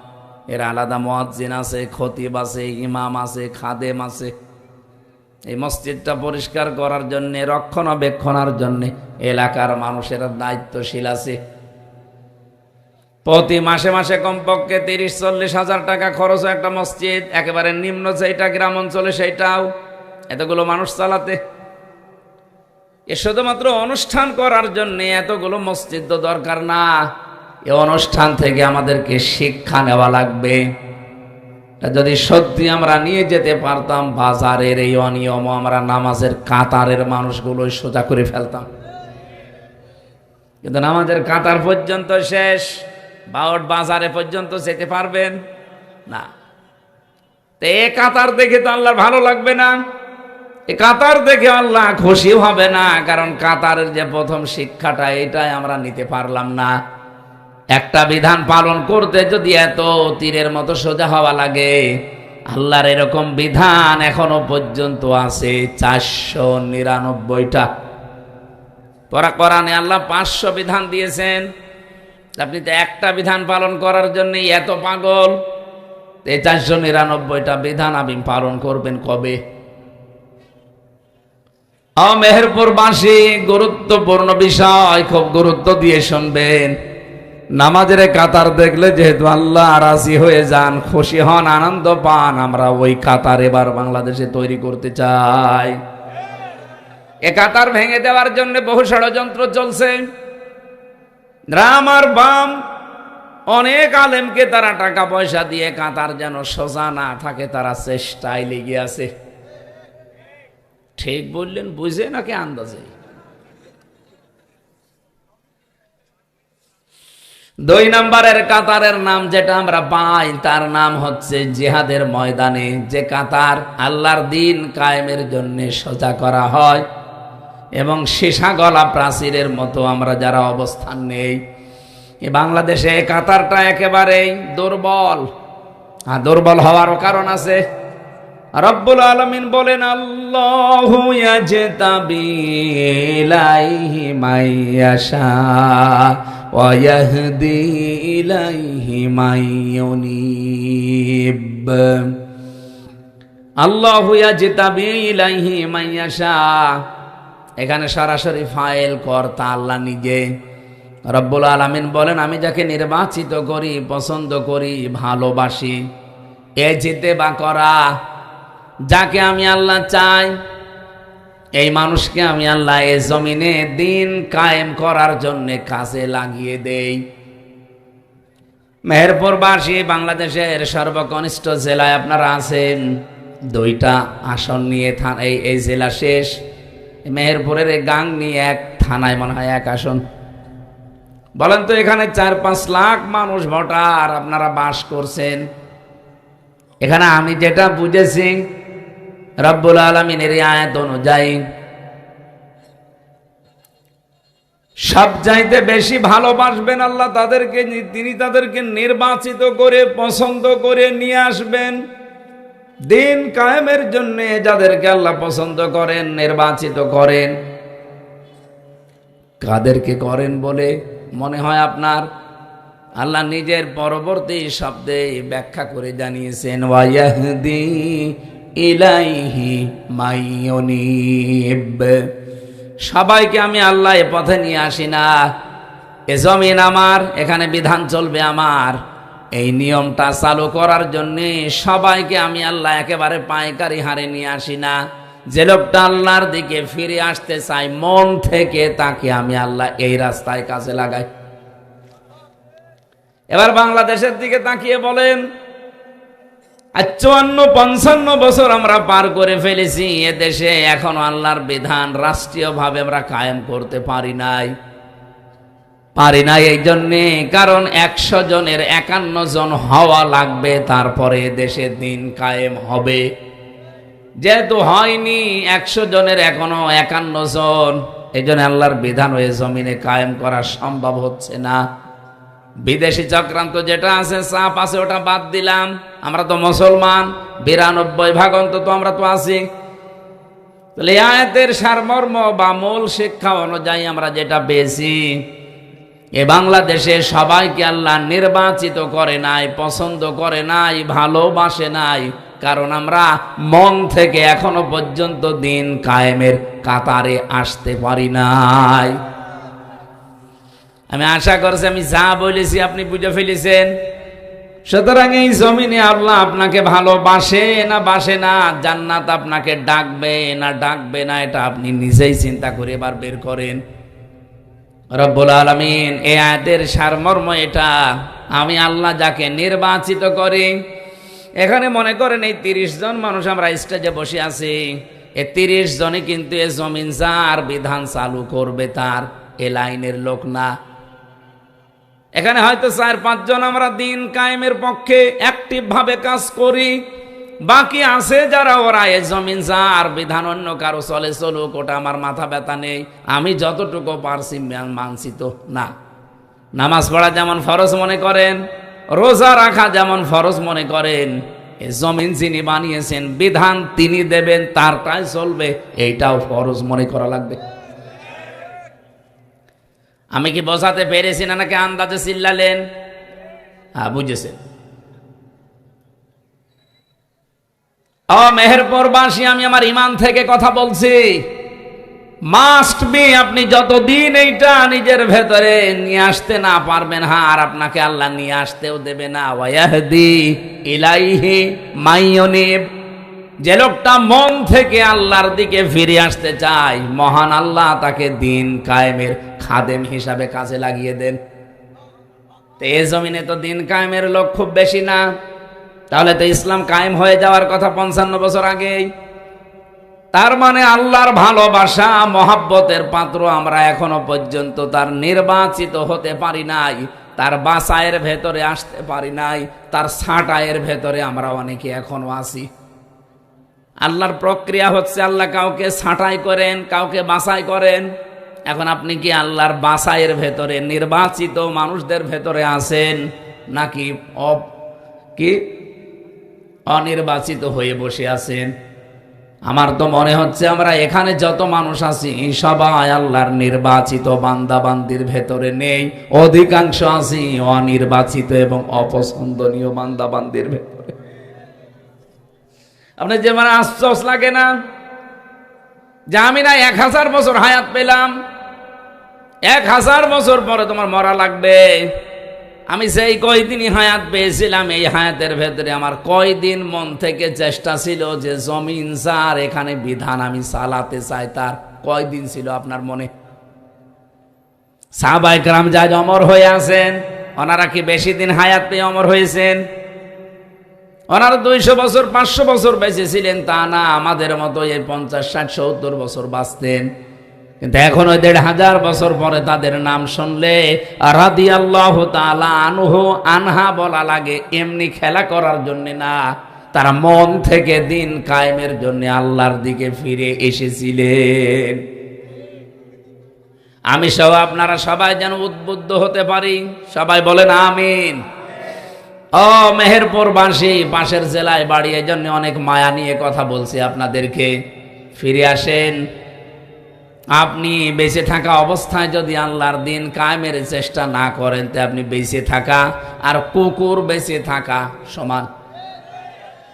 এর আলাদা মুয়াজ্জিন আছে, খতিব আছে, ইমাম আছে, খাদেম আছে। এই মসজিদটা পরিষ্কার করার জন্যে, রক্ষণাবেক্ষণের জন্যে এলাকার মানুষের দায়িত্বশীল আছে। প্রতি মাসে মাসে কমপক্ষে 30-40 হাজার টাকা খরচ হয় একটা মসজিদ, একেবারে নিম্ন যেটা গ্রাম অঞ্চলে সেইটাও, এতগুলো মানুষ চালাতে। এ শুধুমাত্র অনুষ্ঠান করার জন্য এতগুলো মসজিদ তো দরকার না। এই অনুষ্ঠান থেকে আমাদেরকে শিক্ষা নেওয়া লাগবে। যদি সত্যি আমরা নিয়ে যেতে পারতাম, বাজারের এই অনিয়ম আমরা নামাজের কাতারের মানুষগুলো সোজা করে ফেলতাম। কিন্তু নামাজের কাতার পর্যন্ত শেষ, বাউট বাজারে পর্যন্ত যেতে পারবেন না। তো এ কাতার দেখে তো আল্লাহর ভালো লাগবে না, এ কাতার দেখে আল্লাহ খুশি হবে না। কারণ কাতারের যে প্রথম শিক্ষাটা, এটাই আমরা নিতে পারলাম না। একটা বিধান পালন করতে যদি এত তীরের মতো সোজা হওয়া লাগে, আল্লাহর এরকম বিধান এখনো পর্যন্ত আছে 499টা। কোরআনে আল্লাহ 500 বিধান দিয়েছেন, আপনি তো একটা বিধান পালন করার জন্য এত পাগল। এই 499টা বিধান আপনি পালন করবেন কবে? মেহেরপুরবাসী, গুরুত্বপূর্ণ বিষয়, খুব গুরুত্ব দিয়ে শুনবেন। নামাজের কাতার দেখলে যেহেতু আল্লাহ রাজি হয়ে যান, খুশি হন, আনন্দ পান, আমরা ওই কাতার এবার বাংলাদেশে তৈরি করতে চাই। এ কাতার ভেঙে দেওয়ার জন্য বহু ষড়যন্ত্র চলছে। রাম আর বাম অনেক আলেমকে তারা টাকা পয়সা দিয়ে কাতার যেন সোজা না থাকে তারা চেষ্টায় লেগে আছে। ঠিক বললেন বুঝে নাকি আন্দাজে? 2 নম্বরের কাতারের নাম যেটা আমরা পাই, তার নাম হচ্ছে জিহাদের ময়দানে যে কাতার আল্লাহর দ্বীন কায়েমের জন্য সোজা করা হয়, এবং সীসা গলা প্রাচীরের মতো আমরা যারা অবস্থান নেই, এই বাংলাদেশে কাতারটা একেবারেই দুর্বল, আর দুর্বল হওয়ারও কারণ আছে। রব্বুল আলামিন বলেন, আল্লাহু ইয়াজতাবি ইলাইহি মাইয়াশা ওয়া ইয়াহদি ইলাইহি মাইয়ুনিব। আল্লাহু ইয়াজতাবি ইলাইহি মাইয়াশা, এখানে সরাসরি ফাইল কর্তা আল্লাহ নিজে। রব্বুল আলামিন বলেন, আমি যাকে নির্বাচিত করি, পছন্দ করি, ভালোবাসি। এ যেতে বা করা, যাকে আমি আল্লাহ চাই, এই মানুষকে আমি আল্লাহ এ জমিনে দিন কায়েম করার জন্য কাজে লাগিয়ে দেই। মেহেরপুরবাসী বাংলাদেশের সর্বকনিষ্ঠ জেলায় আপনারা আছেন, 2টা আসন নিয়ে এই জেলা শেষ। মেহেরপুরের গাং নিয়ে এক থানায় মনে হয় 1 আসন। বলেন তো, এখানে 4-5 লাখ মানুষ ভোটার, আপনারা বাস করছেন। এখানে আমি যেটা বুঝেছি রব্বুল আলামিনের আয়াত অনুযায়ী, সবচাইতে বেশি ভালোবাসবেন আল্লাহ তাদেরকে, তিনি তাদেরকে নির্বাচিত করে পছন্দ করে নিয়ে আসবেন দিন কায়েমের জন্য। যাদেরকে আল্লাহ পছন্দ করেন, নির্বাচিত করেন, কাদেরকে করেন বলে মনে হয় আপনার? আল্লাহ নিজের পরবর্তী শব্দে ব্যাখ্যা করে জানিয়েছেন, ওয়ায়াহদি ইলাইহি মাইয়ুনিব। সবাইকে আমি আল্লাহ এ পথে নিয়ে আসি না। এ জমিন আমার, এখানে বিধান চলবে আমার, এই নিয়মটা চালু করার জন্য সবাইকে আমি আল্লাহ একেবারে পাইকারি হারে নিয়ে আসি না। যে লোকটা আল্লাহর দিকে ফিরে আসতে চাই মন থেকে, তাকে আমি আল্লাহ এই রাস্তায় কাজে লাগাই। এবার বাংলাদেশের দিকে তাকিয়ে বলেন, 54-55 বছর আমরা পার করে ফেলেছি, এ দেশে এখনো আল্লাহর বিধান রাষ্ট্রীয়ভাবে আমরা কায়েম করতে পারি নাই। এই জন্যে কারণ 100 জনের 51 জন হওয়া লাগবে, তারপরে দেশে দিন কায়েম হবে। যেহেতু হয়নি, 100 জনের এখনো 51 জন, এই জন্য আল্লাহর বিধান হয়ে জমিনে কায়েম করা সম্ভব হচ্ছে না। বিদেশি চক্রান্ত যেটা আছে, চাপ আছে, ওটা বাদ দিলাম। আমরা তো মুসলমান, 92 অন্তত আমরা তো আছি। তাহলে আয়াতের সারমর্ম বা মূল শিক্ষা অনুযায়ী আমরা যেটা পেয়েছি, এ বাংলাদেশে সবাইকে আল্লাহ নির্বাচিত করে নাই, পছন্দ করে নাই, ভালোবাসে নাই, কারণ আমরা মন থেকে এখনো পর্যন্ত দিন কায়েমের কাতারে আসতে পারি নাই। আমি আশা করছি আমি যা বলেছি আপনি বুঝে ফেলেছেন। সুতরাং এই জমিনে আল্লাহ আপনাকে ভালোবাসে না বাসে না, জান্নাত আপনাকে ডাকবে না ডাকবে না, এটা আপনি নিজেই চিন্তা করে এবার বের করেন। রব্বুল আলামিন এই আয়াতের সারমর্ম এটা, আমি আল্লাহ যাকে নির্বাচিত করি। এখানে মনে করেন এই 30 জন মানুষ আমরা স্টেজে বসে আছি, এই 30 জনই কিন্তু এ জমিন যার বিধান চালু করবে তার এ লাইনের লোক না। এখানে হয়তো 4-5 জন আমরা দিন কায়েমের পক্ষে অ্যাক্টিভ ভাবে কাজ করি, বাকি আছে যারা ওরা এ জমিন যার বিধান অন্য কারো চলে চলুক, ওটা আমার মাথা ব্যথা নেই, আমি যতটুকু পারছি মানছি তো না। নামাজ পড়া যেমন ফরজ মনে করেন, রোজা রাখা যেমন ফরজ মনে করেন, এ জমিন যিনি বানিয়েছেন বিধান তিনি দেবেন, তারটাই চলবে, এইটাও ফরজ মনে করা লাগবে। আমি কি বোঝাতে পেরেছি না নাকি আন্দাজে চিল্লালেন? হ্যাঁ, বুঝেছেন। মেহেরপুরবাসী, আমি আমার ইমান থেকে কথা বলছি। মাস্ট বি, আপনি যতদিন এইটা নিজের ভেতরে নিয়ে আসতে না পারবেন, আর আপনাকে আল্লাহ নিয়ে আসতেও দেবে না। ওয়ায়াহদি ইলাইহি মাইয়ুনিব, যে লোকটা মন থেকে আল্লাহর দিকে ফিরে আসতে চায়, মহান আল্লাহ তাকে দিন কায়েমের খাদেম হিসাবে কাজে লাগিয়ে দেন। তো এই জমিনে তো দিন কায়েমের লোক খুব বেশি না, তাহলে তো ইসলাম কায়েম হয়ে যাওয়ার কথা 55 বছর আগেই। তার মানে আল্লাহর ভালোবাসা মহাব্বতের পাত্র আমরা এখনো পর্যন্ত তার নির্বাচিত হতে পারি নাই, তার বাছাইয়ের ভেতরে আসতে পারি নাই, তার ছাঁটাইয়ের ভেতরে আমরা অনেকে এখনো আছি। আল্লাহর প্রক্রিয়া হচ্ছে, আল্লাহ কাউকে ছাঁটাই করেন, কাউকে বাছাই করেন। এখন আপনি কি আল্লাহর বাছাইয়ের ভেতরে, নির্বাচিত মানুষদের ভেতরে আছেন, নাকি কি অনির্বাচিত হয়ে বসে আছেন? আমার তো মনে হচ্ছে আমরা এখানে যত মানুষ আছি সবাই আল্লাহর নির্বাচিত বান্দাবান্দির ভেতরে নেই, অধিকাংশ আছি অনির্বাচিত এবং অপছন্দনীয় বান্দাবান্দির ভেতরে। আপনার যে মানে আশ্চর্য লাগে না যে আমি না 1000 বছর হায়াত পেলাম, 1000 বছর পরে তোমার মরা লাগবে। আমি সেই কয়দিনই হায়াত পেয়েছিলাম, এই হায়াতের ভেতরে আমার কয়দিন মন থেকে চেষ্টা ছিল যে জমিন যার, এখানে বিধান আমি চালাতে চাই, তার কয়দিন ছিল আপনার মনে? সাহাবায়ে কেরাম যা অমর হয়ে আছেন, ওনারা কি বেশি দিন হায়াত পেয়ে অমর হয়েছেন? ওনারা 200 বছর 500 বছর বেঁচে ছিলেন তা না, আমাদের মতো এই 50 60 70 বছর বাঁচতেন। কিন্তু এখন ওই 1500 বছর পরে তাদের নাম শুনলে রাদিয়াল্লাহু তাআলা আনহু আনহা বলা লাগে, এমনি খেলা করার জন্য না, তারা মন থেকে দিন কায়েমের জন্য আল্লাহর দিকে ফিরে এসেছিলেন। আমি সহ আপনারা সবাই যেন উদ্বুদ্ধ হতে পারি, সবাই বলেন আমিন। ও মেহেরপুরবাসী, পাশের জেলায় বাড়ি, এই জন্য অনেক মায়া নিয়ে কথা বলছি আপনাদেরকে। ফিরে আসেন। আপনি বেঁচে থাকা অবস্থায় যদি আল্লাহর দিন কায়েমের চেষ্টা না করেন, তো আপনি বেঁচে থাকা আর কুকুর বেঁচে থাকা সমান।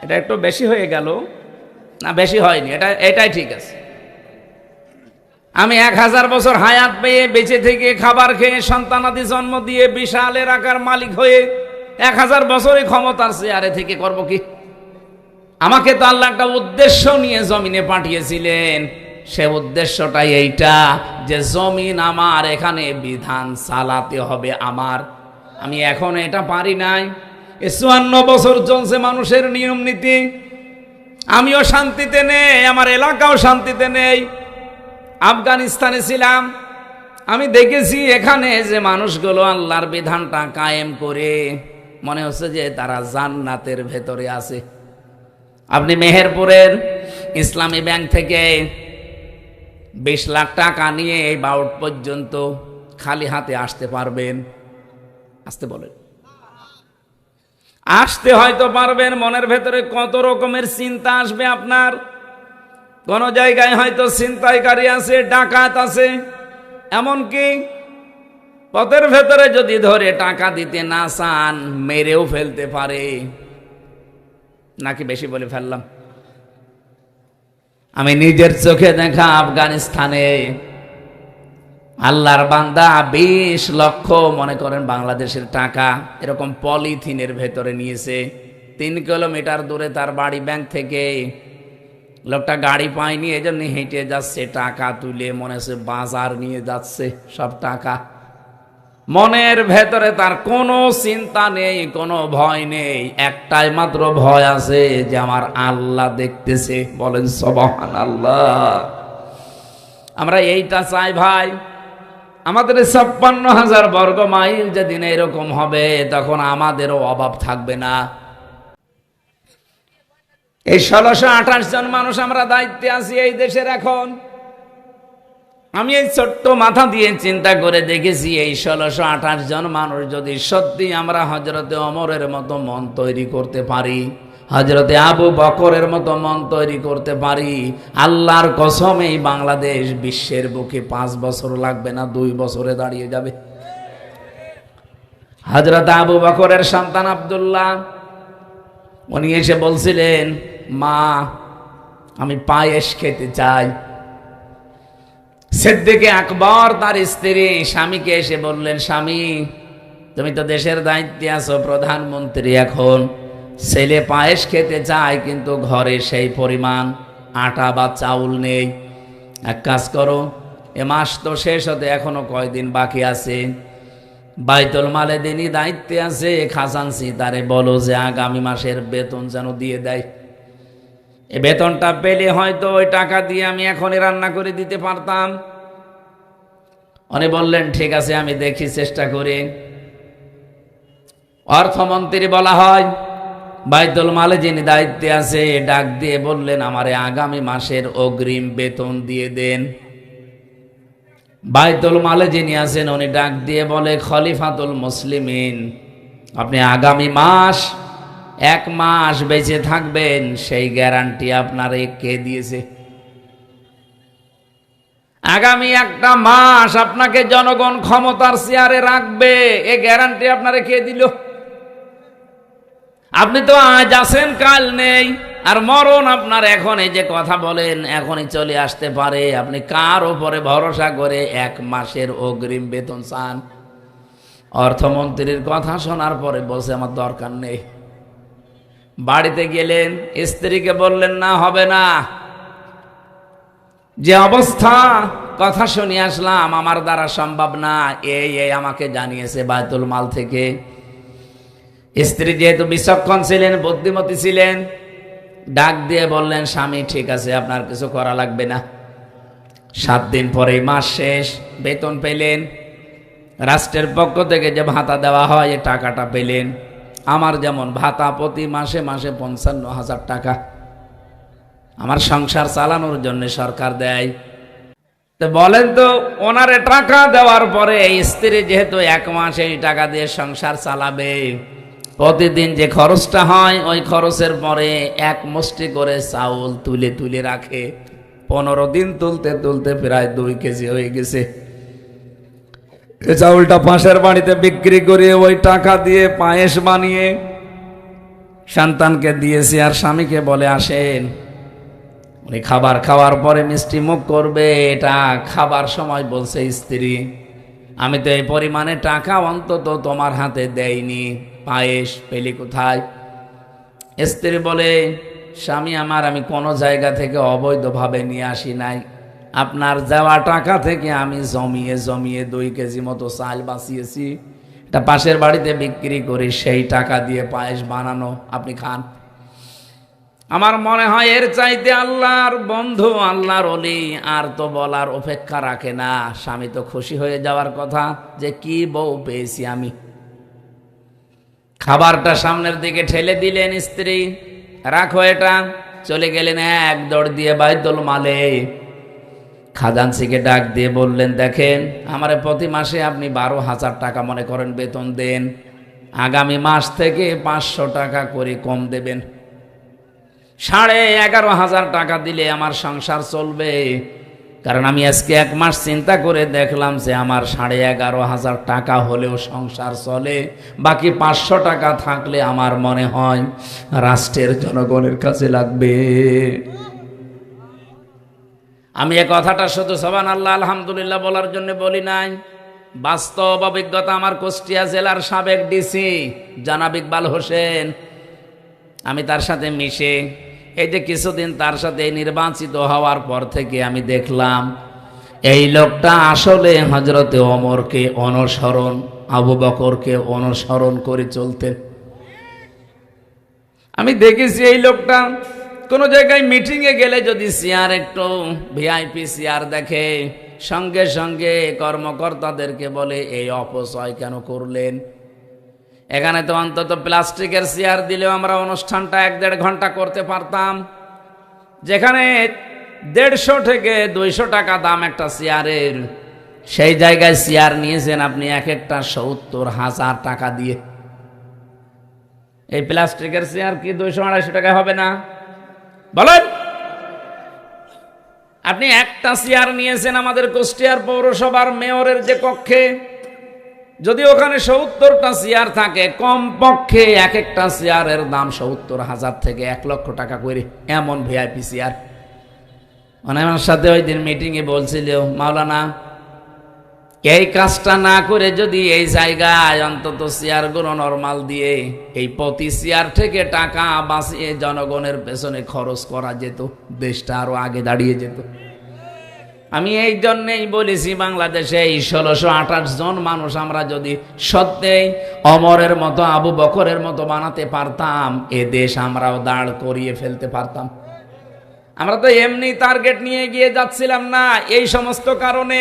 এটা একটু বেশি হয়ে গেল না? বেশি হয়নি, এটাই ঠিক আছে। আমি 1000 বছর হায়াত পেয়ে বেঁচে থেকে খাবার খেয়ে সন্তানাদি জন্ম দিয়ে বিশাল এলাকার মালিক হয়ে 1000 বছরে ক্ষমতার চেয়ারে থেকে করব কি? আমাকে তো আল্লাহ একটা উদ্দেশ্য নিয়ে জমিনে পাঠিয়েছিলেন। সে উদ্দেশ্যটাই এইটা যে জমিন আমার, এখানে বিধান চালাতে হবে আমার। আমি এখন এটা পারি নাই। 54 বছর চলছে মানুষের নিয়ম নীতি, আমিও শান্তিতে নেই, আমার এলাকাও শান্তিতে নেই। আফগানিস্তানে ছিলাম, আমি দেখেছি এখানে যে মানুষগুলো আল্লাহর বিধানটা কায়েম করে মনে হচ্ছে যে তারা জান্নাতের ভেতরে আছে। আপনি মেহেরপুরের ইসলামী ব্যাংক থেকে 20 লাখ টাকা নিয়ে এই বাউট পর্যন্ত খালি হাতে আসতে পারবেন? আসতে বলেন। আসতে হয়তো পারবেন, মনের ভেতরে কত রকমের চিন্তা আসবে আপনার। কোন জায়গায় হয়তো ছিনতাইকারী আছে, ডাকাত আছে, এমনকি পথের ভেতরে যদি ধরে টাকা দিতে না চান মেরেও ফেলতে পারে। নাকি বেশি বলে ফেললাম? আমি নিজের চোখে দেখা আফগানিস্তানে আল্লাহর বান্দা 20 লক্ষ মনে করেন বাংলাদেশের টাকা এরকম পলিথিনের ভেতরে নিয়েছে। 3 কিলোমিটার দূরে তার বাড়ি ব্যাংক থেকে। লোকটা গাড়ি পায়নি, এজন্য হেঁটে যাচ্ছে, টাকা তুলে মনে হচ্ছে বাজার নিয়ে যাচ্ছে সব টাকা। মনের ভেতরে তার কোনো চিন্তা নেই, কোনো ভয় নেই, একটাই মাত্র ভয় আছে যে আমার আল্লাহ দেখতেছে। বলেন সুবহানাল্লাহ। আমরা এইটা চাই ভাই। আমাদের 56,000 বর্গ মাইল যেদিন এরকম হবে, তখন আমাদেরও অভাব থাকবে না। এই 1628 জন মানুষ আমরা দায়িত্বে আছি এই দেশের। এখন আমি এই ছোট্ট মাথা দিয়ে চিন্তা করে দেখেছি, এই 1628 জন মানুষ যদি সত্যি আমরা হযরতে ওমরের মতো মন তৈরি করতে পারি, হযরতে আবু বকরের মতো মন তৈরি করতে পারি, আল্লাহর কসম এই বাংলাদেশ বিশ্বের বুকে 5 বছর লাগবে না, 2 বছরে দাঁড়িয়ে যাবে। হযরত আবু বকরের সন্তান আব্দুল্লাহ, উনি এসে বলছিলেন, মা আমি পায়েস খেতে চাই। সিদ্দিকে আকবর তার স্ত্রী স্বামীকে এসে বললেন, স্বামী তুমি তো দেশের দায়িত্বে আছো, প্রধানমন্ত্রী, এখন ছেলে পায়েস খেতে চায় কিন্তু ঘরে সেই পরিমাণ আটা বা চাউল নেই। এক কাজ করো, এ মাস তো শেষ হতে এখনো কয়দিন বাকি আছে, বাইতুল মালে দিনই দায়িত্বে আছে, খাজানসি তারে বলো যে আগামী মাসের বেতন যেন দিয়ে দেয়। এই বেতনটা পেলে হয়তো ওই টাকা দিয়ে আমি এখনই রান্না করে দিতে পারতাম। উনি বললেন ঠিক আছে, আমি দেখি চেষ্টা করে। অর্থমন্ত্রী বলা হয়, বাইতুল মালে যিনি দায়িত্বে আছে ডাক দিয়ে বললেন, আমারে আগামী মাসের অগ্রিম বেতন দিয়ে দেন। বাইতুল মালে যিনি আছেন উনি ডাক দিয়ে বলে, খলিফাতুল মুসলিমিন, আপনি আগামী মাস 1 মাস বেঁচে থাকবেন, সেই গ্যারান্টি আপনারে কে দিয়েছে? আগামী 1টা মাস আপনাকে জনগণ ক্ষমতার চেয়ারে রাখবে, এ গ্যারান্টি আপনারে কে দিল? আপনি তো আজ আছেন, কাল নেই, আর মরণ আপনার এখন। এই যে কথা বলেন এখনই চলে আসতে পারে, আপনি কার উপরে ভরসা করে 1 মাসের অগ্রিম বেতন চান? অর্থমন্ত্রীর কথা শোনার পরে বলছে আমার দরকার নেই। বাড়িতে গেলেন, স্ত্রীকে বললেন না, হবে না, যে অবস্থা, কথা শুনে আসলাম, আমার দ্বারা সম্ভব না, এই আমাকে জানিয়েছে বাইতুল মাল থেকে। স্ত্রী যেহেতু বিচক্ষণ ছিলেন, বুদ্ধিমতী ছিলেন, ডাক দিয়ে বললেন, স্বামী ঠিক আছে, আপনার কিছু করা লাগবে না। 7 দিন পরে মাস শেষ, বেতন পেলেন, রাষ্ট্রের পক্ষ থেকে যে ভাতা দেওয়া হয় এই টাকাটা পেলেন। আমার যেমন ভাতা প্রতি মাসে মাসে 55,000 টাকা আমার সংসার চালানোর জন্য সরকার দেয়। তো বলেন তো, ওনারে টাকা দেওয়ার পরে স্ত্রী যেহেতু 1 মাস এই টাকা দিয়ে সংসার চালাবে, প্রতিদিন যে খরচটা হয় ওই খরচের পরে 1 মুষ্টি করে চাউল তুলে তুলে রাখে। 15 দিন তুলতে তুলতে প্রায় 2 কেজি হয়ে গেছে। এই চাউলটা পাশের বাড়িতে বিক্রি করে ওই টাকা দিয়ে পায়েস বানিয়ে সন্তানকে দিয়েছি, আর স্বামীকে বলে আসেন। উনি খাবার খাওয়ার পরে মিষ্টি মুখ করবে, এটা খাবার সময় বলছে স্ত্রী, আমি তো এই পরিমাণে টাকা অন্তত তোমার হাতে দেইনি, পায়েস পেলি কোথায়? স্ত্রী বলে, স্বামী আমার, আমি কোনো জায়গা থেকে অবৈধভাবে নিয়ে আসি নাই, আপনার দেওয়া টাকা থেকে আমি জমিয়ে জমিয়ে 2 কেজি মতো চাল বাঁচিয়েছি, এটা পাশের বাড়িতে বিক্রি করে সেই টাকা দিয়ে পায়েস বানানো, আপনি খান। আমার মনে হয় এর চাইতে আল্লাহর বন্ধু, আল্লাহর ওলি আর তো বলার অপেক্ষা রাখে না। স্বামী তো খুশি হয়ে যাওয়ার কথা যে কি বউ পেয়েছি আমি। খাবারটা সামনের দিকে ঠেলে দিলেন স্ত্রী, রাখো এটা, চলে গেলেন 1 দৌড় দিয়ে বাইতুল মালে। খাজানসিকে ডাক দিয়ে বললেন, দেখেন, আমারে প্রতি মাসে আপনি 12,000 টাকা মনে করেন বেতন দেন, আগামী মাস থেকে 500 টাকা করে কম দেবেন। 11,500 টাকা দিলে আমার সংসার চলবে, কারণ আমি আজকে 1 মাস চিন্তা করে দেখলাম যে আমার 11,500 টাকা হলেও সংসার চলে, বাকি 500 টাকা থাকলে আমার মনে হয় রাষ্ট্রের জনগণের কাছে লাগবে। আমি এ কথাটা শুধু সুবহানাল্লাহ আলহামদুলিল্লাহ বলার জন্য বলি নাই, বাস্তব অভিজ্ঞতা। আমার কুষ্টিয়া জেলার সাবেক ডিসি জনাব ইকবাল হোসেন, আমি তার সাথে মিশে এই যে কিছুদিন তার সাথে নির্বাচিত হওয়ার পর থেকে আমি দেখলাম এই লোকটা আসলে হযরতে ওমরকে অনুসরণ, আবু বকরকে অনুসরণ করে চলতেন। আমি দেখেছি এই লোকটা কোনো জায়গায় মিটিংয়ে গেলে যদি চেয়ার একটু ভিআইপি চেয়ার দেখে, সঙ্গে সঙ্গে কর্মকর্তাদেরকে বলে এই অপচয় কেন করলেন? এখানে তো অন্তত প্লাস্টিকের চেয়ার দিলেও আমরা অনুষ্ঠানটা 1-1.5 ঘন্টা করতে পারতাম, যেখানে 150 থেকে 200 টাকা দাম একটা চেয়ারের, সেই জায়গায় চেয়ার নিয়েছেন আপনি এক একটা 70,000 টাকা দিয়ে। এই প্লাস্টিকের চেয়ার কি 200-250 টাকা হবে না? বলেন, আপনি একটা চেয়ার নিয়েছেন আমাদের কুষ্টিয়ার পৌরসভার মেয়রের যে কক্ষে, যদি ওখানে 70টা চেয়ার থাকে, কমপক্ষে এক একটা চেয়ারের দাম 70,000 থেকে 1 লক্ষ টাকা করে, এমন ভিআইপি চেয়ার। মানে আমার সাথে ওই দিন মিটিংয়ে বলছিল, মাওলানা এই কাজটা না করে যদি এই জায়গায় অন্তত চেয়ারগুলো নরমাল দিয়ে এই প্রতি চেয়ার থেকে টাকা বাঁচিয়ে জনগণের পেছনে খরচ করা যেত, দেশটা আরো আগে দাঁড়িয়ে যেত। আমি এই জন্যেই বলেছি, বাংলাদেশে এই 1628 জন মানুষ আমরা যদি সত্যিই অমরের মতো, আবু বকরের মতো বানাতে পারতাম, এ দেশ আমরাও দাঁড় করিয়ে ফেলতে পারতাম। আমরা তো এমনি টার্গেট নিয়ে গিয়ে যাচ্ছিলাম না, এই সমস্ত কারণে।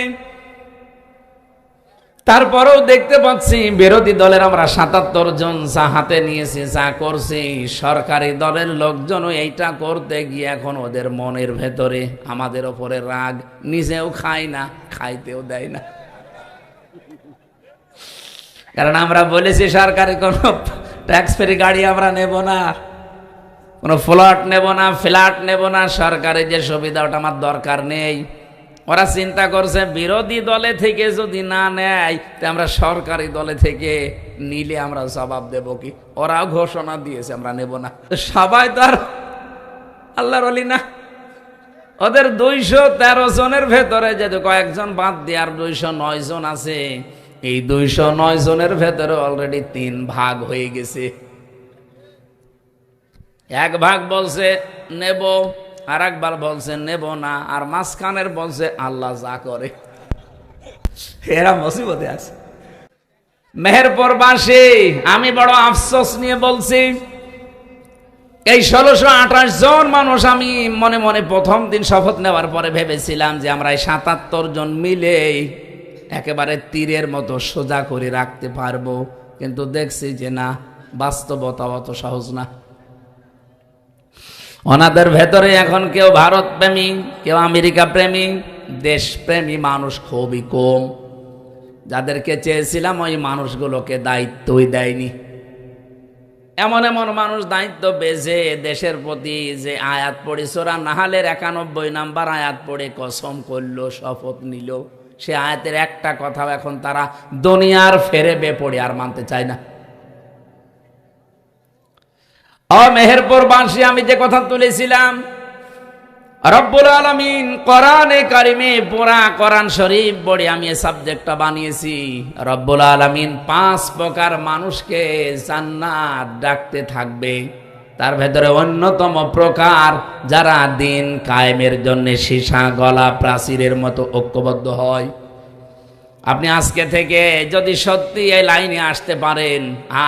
তারপরেও দেখতে পাচ্ছি বিরোধী দলের আমরা ৭৭ জন চা হাতে নিয়েছি, চা করছি। সরকারি দলের লোকজনও এইটা করতে গিয়ে এখন ওদের মনের ভেতরে আমাদের ওপরে রাগ, নিজেও খায় না, খাইতেও দেয় না। কারণ আমরা বলেছি সরকারি কোনো ট্যাক্স ফ্রি গাড়ি আমরা নেব না, কোনো ফ্ল্যাট নেব না, ফ্ল্যাট নেব না, সরকারি যে সুবিধা ওটা আমার দরকার নেই। ওরা চিন্তা করছে বিরোধী দলে থেকে যদি না নেয় তা আমরা সরকারি দলে থেকে নিলে আমরা জবাব দেব কি। ওরাও ঘোষণা দিয়েছে আমরা নেব না। সবাই তো আর আল্লাহর ওলি না। ওদের 213 জনের ভেতরে যদি কয়েকজন বাদ দিয়ে আর 209 জন আছে, এই 209 জনের ভেতরে অলরেডি 3 ভাগ হয়ে গেছে। এক ভাগ বলছে নেব, আর একবার বলছে নেব না, আর মাঝখানের বলছে আল্লাহ যা করে। এরা মুসিবতে আছে। মেহেরপুরবাসী, আমি বড় আফসোস নিয়ে বলছি, এই 1628 জন মানুষ আমি মনে মনে প্রথম দিন শপথ নেওয়ার পরে ভেবেছিলাম যে আমরা এই 77 জন মিলে একেবারে তীরের মতো সোজা করে রাখতে পারবো, কিন্তু দেখছি যে না, বাস্তবতা অত সহজ না। ওনাদের ভেতরে এখন কেউ ভারত প্রেমী, কেউ আমেরিকা প্রেমী, দেশপ্রেমী মানুষ খুবই কম। যাদেরকে চেয়েছিলাম ওই মানুষগুলোকে দায়িত্বই দেয়নি। এমন এমন মানুষ দায়িত্ব পেয়েছে দেশের প্রতি, যে আয়াত পড়ে সূরা নাহলের 91 নাম্বার আয়াত পড়ে কসম করলো, শপথ নিল, সে আয়াতের একটা কথাও এখন তারা দুনিয়ার ফেরে বেপড়ে আর মানতে চায় না। মেহেরপুরবাসী, আমি যে কথা তুলেছিলাম, রব্বুল আলামিন কোরআনে কারিমে পুরা কোরআন শরীফ পড়ে আমি এই সাবজেক্টটা বানিয়েছি। রব্বুল আলামিন 5 প্রকার মানুষকে জান্নাত ডাকতে থাকবে, তার ভেতরে অন্যতম প্রকার যারা দিন কায়েমের জন্য সীসা গলা প্রাচীরের মতো ঐক্যবদ্ধ হয়। আপনি আজকে থেকে যদি সত্যি এই লাইনে আসতে পারেন,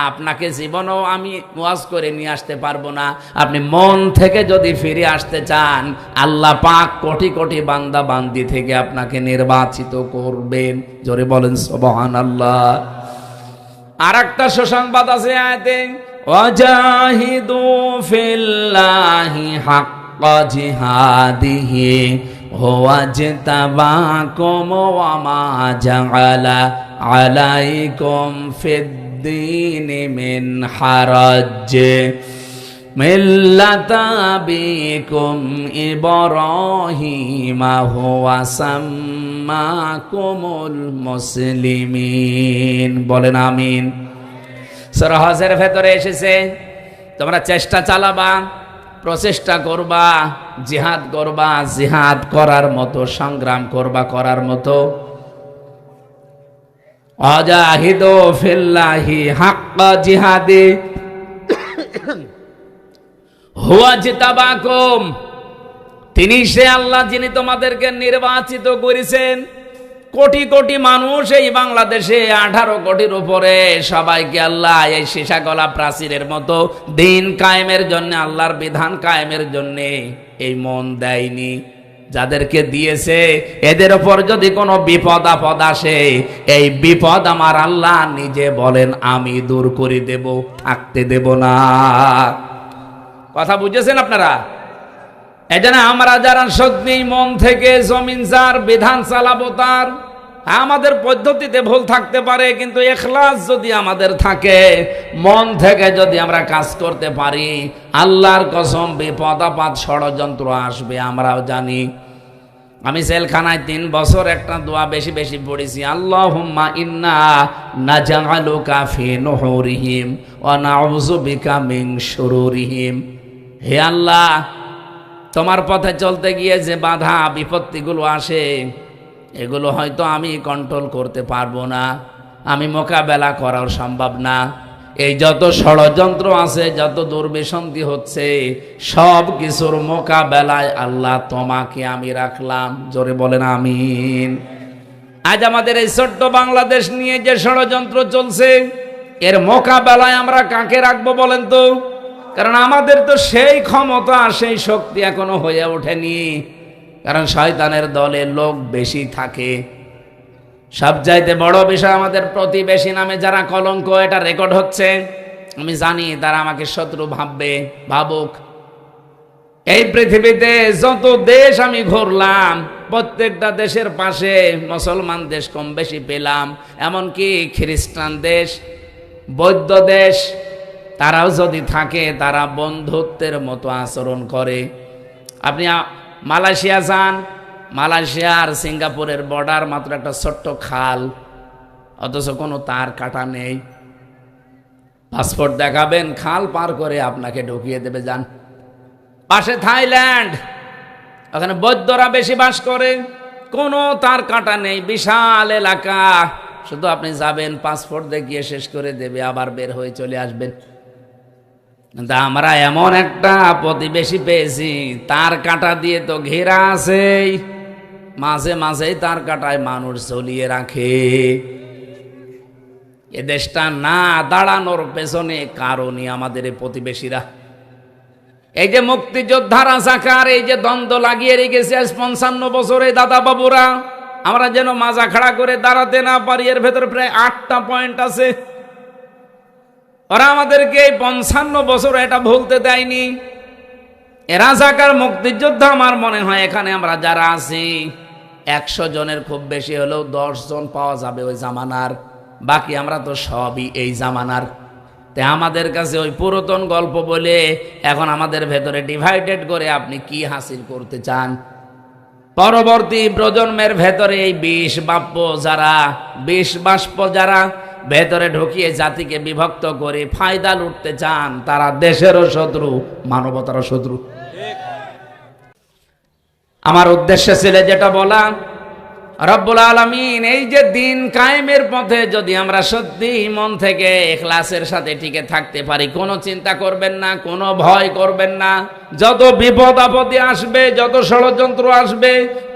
আপনাকে জীবনেও আমি ওয়াজ করে নিয়ে আসতে পারবো না। আপনি মন থেকে যদি ফিরে আসতে চান, আল্লাহ পাক কোটি কোটি বান্দা বান্দি থেকে আপনাকে নির্বাচিত করবেন। জোরে বলেন সুবহানাল্লাহ। আর একটা সুসংবাদ আছে আয়াতে, ওয়াজাহিদু ফিল্লাহি হাক্কা জিহাদিহি ওয়াজতাবাকুম ওয়া মা জাআলা আলাইকুম ফিদ্দীনি মিন হারাজ মিল্লাতা আবিকুম ইব্রাহিমা হুয়া সাম্মাকুমুল মুসলিমিন। বলেন আমিন। সূরা হজের ভেতরে এসেছে, তোমরা চেষ্টা চালাবা, প্রচেষ্টা করবা, জিহাদ করবা, জিহাদ করার মতো সংগ্রাম করবা, করার মতো। ওয়াজাহিদু ফিল্লাহি হাক্কা জিহাদি হুয়া জিতাবাকুম, তিনি সে আল্লাহ যিনি তোমাদেরকে নির্বাচিত করেছেন। কোটি কোটি মানুষ এই বাংলাদেশে, 18 কোটির উপরে, সবাইকে আল্লাহ এই সীসা গলা প্রাচীরের মতো দিন কায়েমের জন্য, আল্লাহর বিধান কায়েমের জন্য এই মন দেয়নি। যাদেরকে দিয়েছে এদের উপর যদি কোনো বিপদ আপদ আসে, এই বিপদ আমার আল্লাহ নিজে বলেন আমি দূর করে দেব, থাকতে দেব না। কথা বুঝেছেন আপনারা? এজন্য আমরা যারা সত্যি মন থেকে জমিন যার বিধান চালাবো, তার আমাদের পদ্ধতিতে ভুল থাকতে পারে, কিন্তু ইখলাস যদি আমাদের থাকে, মন থেকে যদি আমরা কাজ করতে পারি, আল্লাহর কসম বিপদ আপদ ষড়যন্ত্র আসবে আমরাও জানি। আমি জেলখানায় 3 বছর একটা দোয়া বেশি বেশি পড়েছি, আল্লাহুম্মা ইন্না নাজআলুকা ফি নুহুরিহিম ওয়া নাউযু বিকা মিন শুরুরিহিম। হে আল্লাহ, তোমার পথে চলতে গিয়ে যে বাধা বিপত্তিগুলো আসে, এগুলো হয়তো আমি কন্ট্রোল করতে পারবো না, আমি মোকাবেলা করাও সম্ভব না। এই যত ষড়যন্ত্র আছে, যত দুর্বিসন্ধি হচ্ছে, সব কিছুর মোকাবেলায় আল্লাহ তোমাকে আমি রাখলাম। জোরে বলেন আমিন। আজ আমাদের এই ছোট্ট বাংলাদেশ নিয়ে যে ষড়যন্ত্র চলছে, এর মোকাবেলায় আমরা কাকে রাখবো বলেন তো? কারণ আমাদের তো সেই ক্ষমতা, সেই শক্তি এখনো হয়ে ওঠেনি, কারণ শয়তানের দলে লোক বেশি থাকে। সবচাইতে বড় বিষয়, আমাদের প্রতিবেশী নামে যারা কলঙ্ক, এটা রেকর্ড হচ্ছে। আমি জানি তারা আমাকে শত্রু ভাববে, ভাবুক। এই পৃথিবীতে যত দেশ আমি ঘুরলাম, প্রত্যেকটা দেশের পাশে মুসলমান দেশ কম বেশি পেলাম, এমনকি খ্রিস্টান দেশ, বৌদ্ধ দেশ, তারাও যদি থাকে তারা বন্ধুত্বের মতো আচরণ করে। আপনি মালয়েশিয়া যান, মালয়েশিয়া আর সিঙ্গাপুরের বর্ডার মাত্র একটা ছোট্ট খাল, অথচ কোনো তার কাটা নেই। পাসপোর্ট দেখাবেন, খাল পার করে আপনাকে ঢুকিয়ে দেবে। যান পাশে থাইল্যান্ড, ওখানে বৌদ্ধরা বেশি বাস করে, কোনো তার কাটা নেই, বিশাল এলাকা। শুধু আপনি যাবেন, পাসপোর্ট দেখিয়ে শেষ করে দেবে, আবার বের হয়ে চলে আসবেন। কিন্তু আমরা এমন একটা প্রতিবেশী পেয়েছি, তার কাটা দিয়ে তো ঘেরা আছেই, মাঝে মাঝেই তার কাটায় মানুষ ঝুলিয়ে রাখে। এ দেশটা না দাঁড়ানোর পেছনে কারণই আমাদের এই প্রতিবেশীরা। এই যে মুক্তিযোদ্ধা রাজাকার, এই যে দ্বন্দ্ব লাগিয়ে রেখেছে আজ 55 বছরে দাদা বাবুরা, আমরা যেন মাজা খাড়া করে দাঁড়াতে না পারি। এর ভেতরে প্রায় 8টা পয়েন্ট আছে। ওরা আমাদেরকে এই 55 বছর এটা ভুলতে দেয়নি। এ রাজাকার মুক্তিযোদ্ধা, আমার মনে হয় এখানে আমরা যারা আছি 100 জনের খুব বেশি হলেও 10 জন পাওয়া যাবে ওই জামানার, বাকি আমরা তো সবই এই জামানার। তাই আমাদের কাছে ওই পুরাতন গল্প বলে এখন আমাদের ভেতরে ডিভাইডেড করে আপনি কি হাসিল করতে চান? পরবর্তী প্রজন্মের ভেতরে এই বিষ বাষ্প যারা ভেতরে ঢুকিয়ে জাতিকে বিভক্ত করে ফায়দা লুটতে চান, তারা দেশেরও শত্রু, মানবতারও শত্রু। আমার উদ্দেশ্য ছিল যেটা বলা, রব্বুল আলামিন এই যে দিন কায়েমের পথে যদি আমরা সত্যি মন থেকে ইখলাসের সাথে টিকে থাকতে পারি, কোনো চিন্তা করবেন না, কোনো ভয় করবেন না। যত বিপদ আপদে আসবে, যত ষড়যন্ত্র আসবে,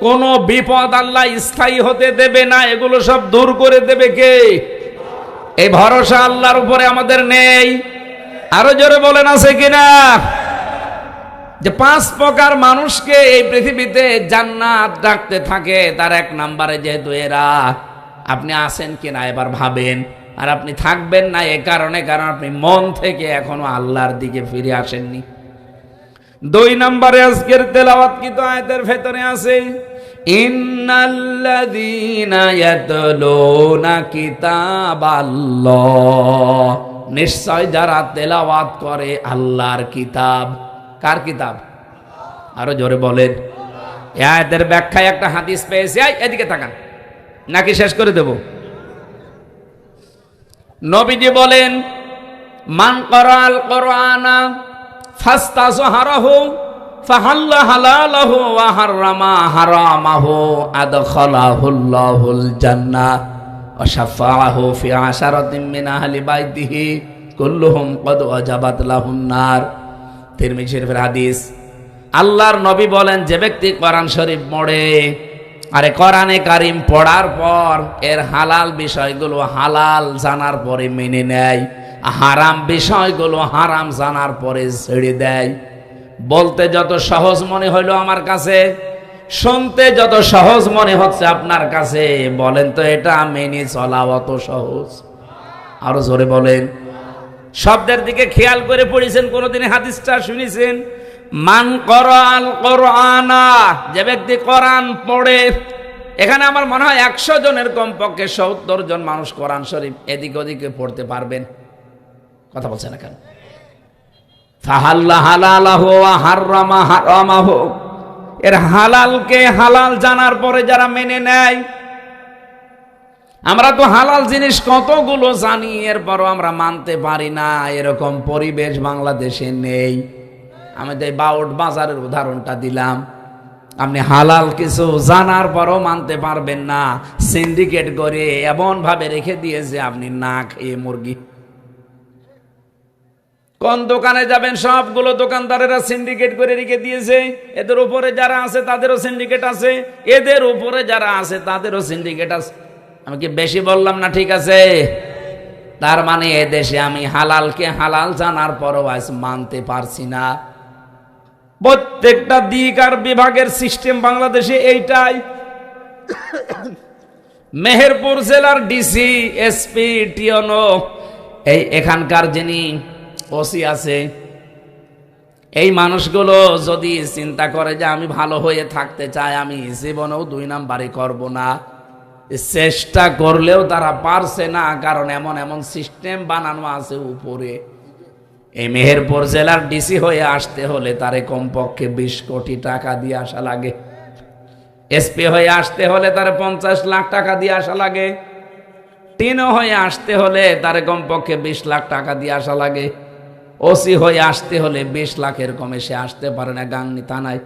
কোনো বিপদ আল্লাহ স্থায়ী হতে দেবে না, এগুলো সব দূর করে দেবে কে? এই ভরসা আল্লাহর উপরে আমাদের নেই। আরো জোরে বলেন, আছে কিনা? যে 5 প্রকার মানুষকে এই পৃথিবীতে জান্নাত ডাকতে থাকে, তার 1 নম্বরে যেহেতু এরা, আপনি আছেন কিনা এবার ভাবেন। আর আপনি থাকবেন না এ কারণে, কারণ আপনি মন থেকে এখনো আল্লাহর দিকে ফিরে আসেননি। 2 নম্বরে আজকের তেলাওয়াতকৃত আয়াতের ভেতরে আছে, ইন্নাল্লাযীনা ইয়াতলুনা কিতাবাল্লাহ, নিশ্চয় যারা তেলাওয়াত করে আল্লাহর কিতাব। কার কিতাব? আরো জোরে বলেন। এই আয়াতের ব্যাখ্যায় একটা হাদিস পেয়েছি, এদিকে তাকান, নাকি শেষ করে দেব? নবীজি বলেন, মান ক্বারাআল কুরআনা ফাস্তাযহারাহু ফাহাল্লা হালালাহু ওয়া হাররামা হারামাহু আদখালাহুল্লাহুল জান্নাহ ওয়া শাফাআহু ফি আশারাতিন মিন আহলি বাইতিহি কুল্লুহুম ক্বাদ ওয়াজাবাত লাহুন নার। তিরমিজি শরীফের হাদিস। আল্লাহর নবী বলেন, যে ব্যক্তি কোরআন শরীফ পড়ে, আরে কোরআনে কারিম পড়ার পর এর হালাল বিষয়গুলো হালাল জানার পরে মেনে নেয়, হারাম বিষয়গুলো হারাম জানার পরে ছেড়ে দেয়। বলতে যত সহজ মনে হইল আমার কাছে, শুনতে যত সহজ মনে হচ্ছে আপনার কাছে, বলেন তো এটা মেনে চলা অত সহজ? আরো জোরে বলেন। শব্দের দিকে খেয়াল করে পড়েছেন, কোনদিন হাদিসটা শুনেছেন? মান ক্বারাআল কুরআনা, যে ব্যক্তি কোরআন পড়ে। এখানে আমার মনে হয় 100 জনের কমপক্ষে 70 জন মানুষ কোরআন শরীফ এদিকে ওদিকে পড়তে পারবেন। কথা বলছেন না কেন? ফাহাল্লা হালালাহু ওয়া হাররামা হারামাহু, এর হালালকে হালাল জানার পরে যারা মেনে নেয়। আমরা তো হালাল জিনিস কতগুলো জানি, এরপরও আমরা মানতে পারি না, এরকম পরিবেশ বাংলাদেশে নেই। আমি তো এই বাউট বাজারের উদাহরণটা দিলাম। আপনি হালাল কিছু জানার পরও মানতে পারবেন না, সিন্ডিকেট করে এমন ভাবে রেখে দিয়েছে আপনি না খেয়ে মুরগি। কোন দোকানে যাবেন, সবগুলো দোকানদারেরা সিন্ডিকেট করে রেখে দিয়েছে। এদের উপরে যারা আছে তাদেরও সিন্ডিকেট আছে, এদের উপরে যারা আছে তাদেরও সিন্ডিকেট আছে। আমি কি বেশি বললাম না? ঠিক আছে। তার মানে এ দেশে আমি হালালকে হালাল জানার পরও আজ মানতে পারছি না। প্রত্যেকটা দিক আর বিভাগের সিস্টেম বাংলাদেশে এইটাই। মেহেরপুর জেলার ডিসি, এসপি, টিওনো, এই এখানকার যিনি ওসি আছে, এই মানুষগুলো যদি চিন্তা করে যে আমি ভালো হয়ে থাকতে চাই, আমি জীবনেও 2 নাম্বারই করব না, চেষ্টা করলেও তারা পারছে না। কারণ এমন এমন সিস্টেম বানানো আছে উপরে। এই মেহেরপুর জেলার ডিসি হয়ে আসতে হলে তারে কমপক্ষে 20 কোটি টাকা দিয়ে আসা লাগে। এসপি হয়ে আসতে হলে তারে 50 লাখ টাকা দিয়ে আসা লাগে। টিনো হয়ে আসতে হলে তারে কমপক্ষে 20 লাখ টাকা দিয়ে আসা লাগে। ওসি হয়ে আসতে হলে 20 লাখের কমে সে আসতে পারে না গাংনী থানায়।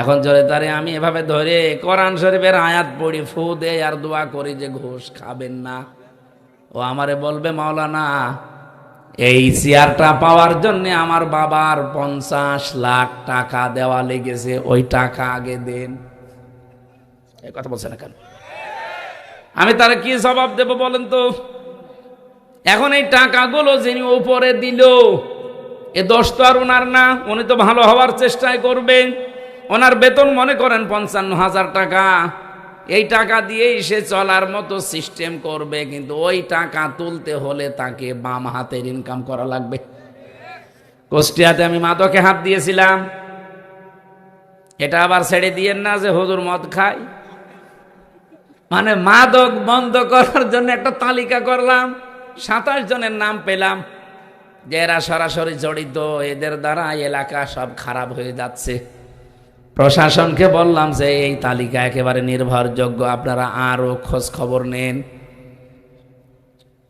এখন যদি তারে আমি এভাবে ধরে কোরআন শরীফের আয়াত পড়ি, ফু দেই আর দোয়া করি যে ঘুষ খাবেন না, ও আমারে বলবে মাওলানা এই চেয়ারটা পাওয়ার জন্য আমার বাবার 50 লাখ টাকা দেওয়া লেগেছে, ওই টাকা আগে দেন। এই কথা বলছে না কেন? আমি তারা কি জবাব দেব বলেন তো? এখন এই টাকাগুলো যিনি উপরে দিল, এ দোষ তো আর ওনার না, উনি তো ভালো হওয়ার চেষ্টাই করবেন। ওনার বেতন মনে করেন 55,000 টাকা, এই টাকা দিয়েই সে চলার মতো সিস্টেম করবে, কিন্তু ওই টাকা তুলতে হলে তাকে বাম হাতের ইনকাম করা লাগবে। কুষ্টিয়াতে আমি মাদকে হাত দিয়েছিলাম, এটা আবার ছেড়ে দিয়েন না যে হুজুর মদ খায়। মানে মাদক বন্ধ করার জন্য একটা তালিকা করলাম, 27 জনের নাম পেলাম যে এরা সরাসরি জড়িত, এদের দ্বারা এলাকা সব খারাপ হয়ে যাচ্ছে। প্রশাসনকে বললাম যে এই তালিকা একেবারে নির্ভরযোগ্য, আপনারা আরো খোঁজ খবর নেন,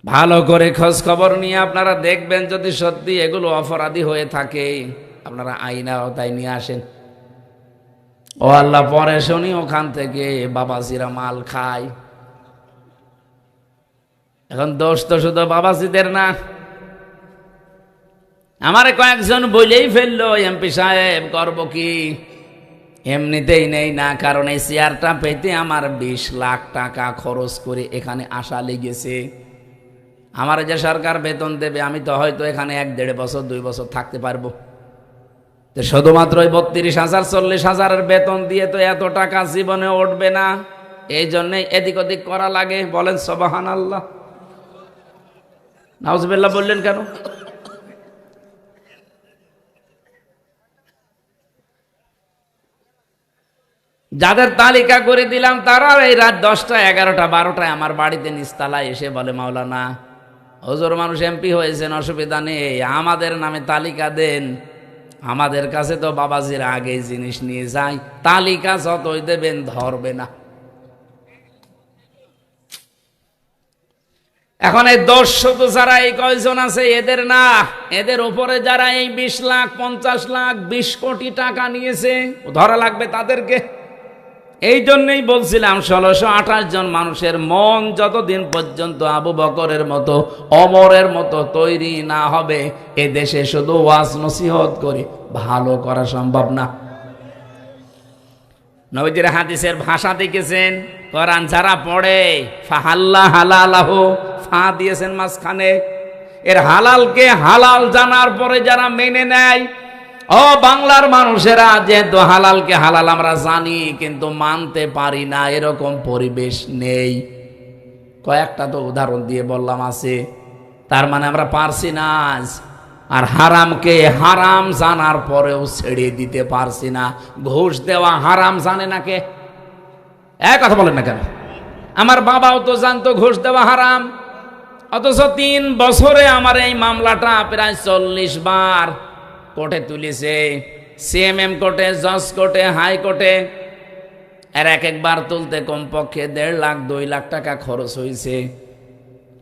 ভালো করে খোঁজ খবর নিয়ে আপনারা দেখবেন যদি সত্যি এগুলো অপরাধী হয়ে থাকে আপনারা আইনের আওতায় নিয়ে আসেন। ও আল্লাহ, পরে শুনি ওখান থেকে বাবাজিরা মাল খায়। এখন দোষ তো শুধু বাবাজিদের না, আমারে কয়েকজন বলেই ফেললো এমপি সাহেব করব কি, এমনিতেই নেই না, কারণ এই চেয়ারটা পেতে আমার 20 লাখ টাকা খরচ করে এখানে আসা লেগেছে। আমার যে সরকার বেতন দেবে, আমি তো হয়তো এখানে 1-1.5 বছর 2 বছর থাকতে পারবো। তো শুধুমাত্র ওই 32,000 40,000-এর বেতন দিয়ে তো এত টাকা জীবনে উঠবে না, এই জন্যই এদিক ওদিক করা লাগে। বলেন সুবহানাল্লাহ। নাউজুবিল্লাহ বললেন কেন? যাদের তালিকা করে দিলাম তারা এই রাত 10টা 11টা 12টায় আমার বাড়িতে নিস্তালায় এসে বলে মাওলানা হুজুর মানুষ এমপি হয়েছেন, অসুবিধা নেই, আমাদের নামে তালিকা দেন, আমাদের কাছে তো বাবাজির আগে জিনিস নিয়ে যায়, তালিকা যতই দেবেন ধরবে না। এখন এই দোষ শুধু যারা এই কয়জন আছে এদের না, এদের উপরে যারা এই 20 লাখ 50 লাখ 20 কোটি টাকা নিয়েছে ধরা লাগবে তাদেরকে। এই জন্যই বলছিলাম 1628 জন মানুষের মন যতদিন পর্যন্ত আবু বকরের মতো ওমরের মতো তৈরি না হবে, এ দেশে শুধু ওয়াজ নসিহত করে ভালো করা সম্ভব না। নবীজির হাদিসের ভাষা দেখেছেন, কোরআন যারা পড়ে ফাহাল্লা হালালাহ, ফা দিয়েছেন মাঝখানে, এর হালালকে হালাল জানার পরে যারা মেনে নেয়, ও বাংলার মানুষেরা, যেহেতু হালালকে হালাল আমরা জানি কিন্তু মানতে পারি না, এরকম পরিবেশ নেই। কয়েকটা তো উদাহরণ দিয়ে বললাম আছে, তার মানে আমরা পারছি না। আর হারামকে হারাম জানার পরেও ছেড়ে দিতে পারছি না। ঘুষ দেওয়া হারাম জানে না কে? এক কথা বলেন না কেন? আমার বাবাও তো জানতো ঘুষ দেওয়া হারাম, অথচ 3 বছরে আমার এই মামলাটা প্রায় 40 বার কোর্টে তুলেছে, সিএমএম কোর্টে, জজ কোর্টে, হাইকোর্টে। আর একবার তুলতে কমপক্ষে 1.5 লাখ 2 লাখ টাকা খরচ হয়েছে।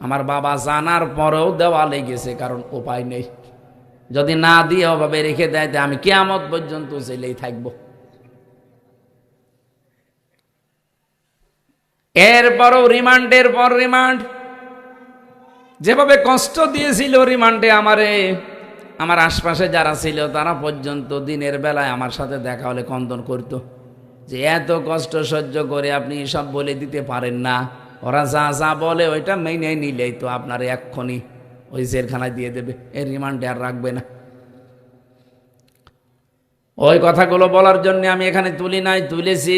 আমার বাবা জানার পরেও দেওয়া লেগেছে, কারণ উপায় নেই। যদি না দিয়ে ওভাবে রেখে দেয় আমি কিয়ামত পর্যন্ত জেলেই থাকবো। এরপরও রিমান্ডের পর রিমান্ড, যেভাবে কষ্ট দিয়েছিল রিমান্ডে আমারে, আমার আশপাশে যারা ছিল তারা পর্যন্ত দিনের বেলায় আমার সাথে দেখা হলে কন্দন করতো যে এত কষ্ট সহ্য করে আপনি সব বলে দিতে পারেন না, ওরা যা যা বলে ওইটা মেনে নিলেই তো আপনার এক্ষুনি ওই জেলখানায় দিয়ে দেবে, এই রিমান্ডে আর রাখবে না। ওই কথাগুলো বলার জন্য আমি এখানে তুলি নাই, তুলেছি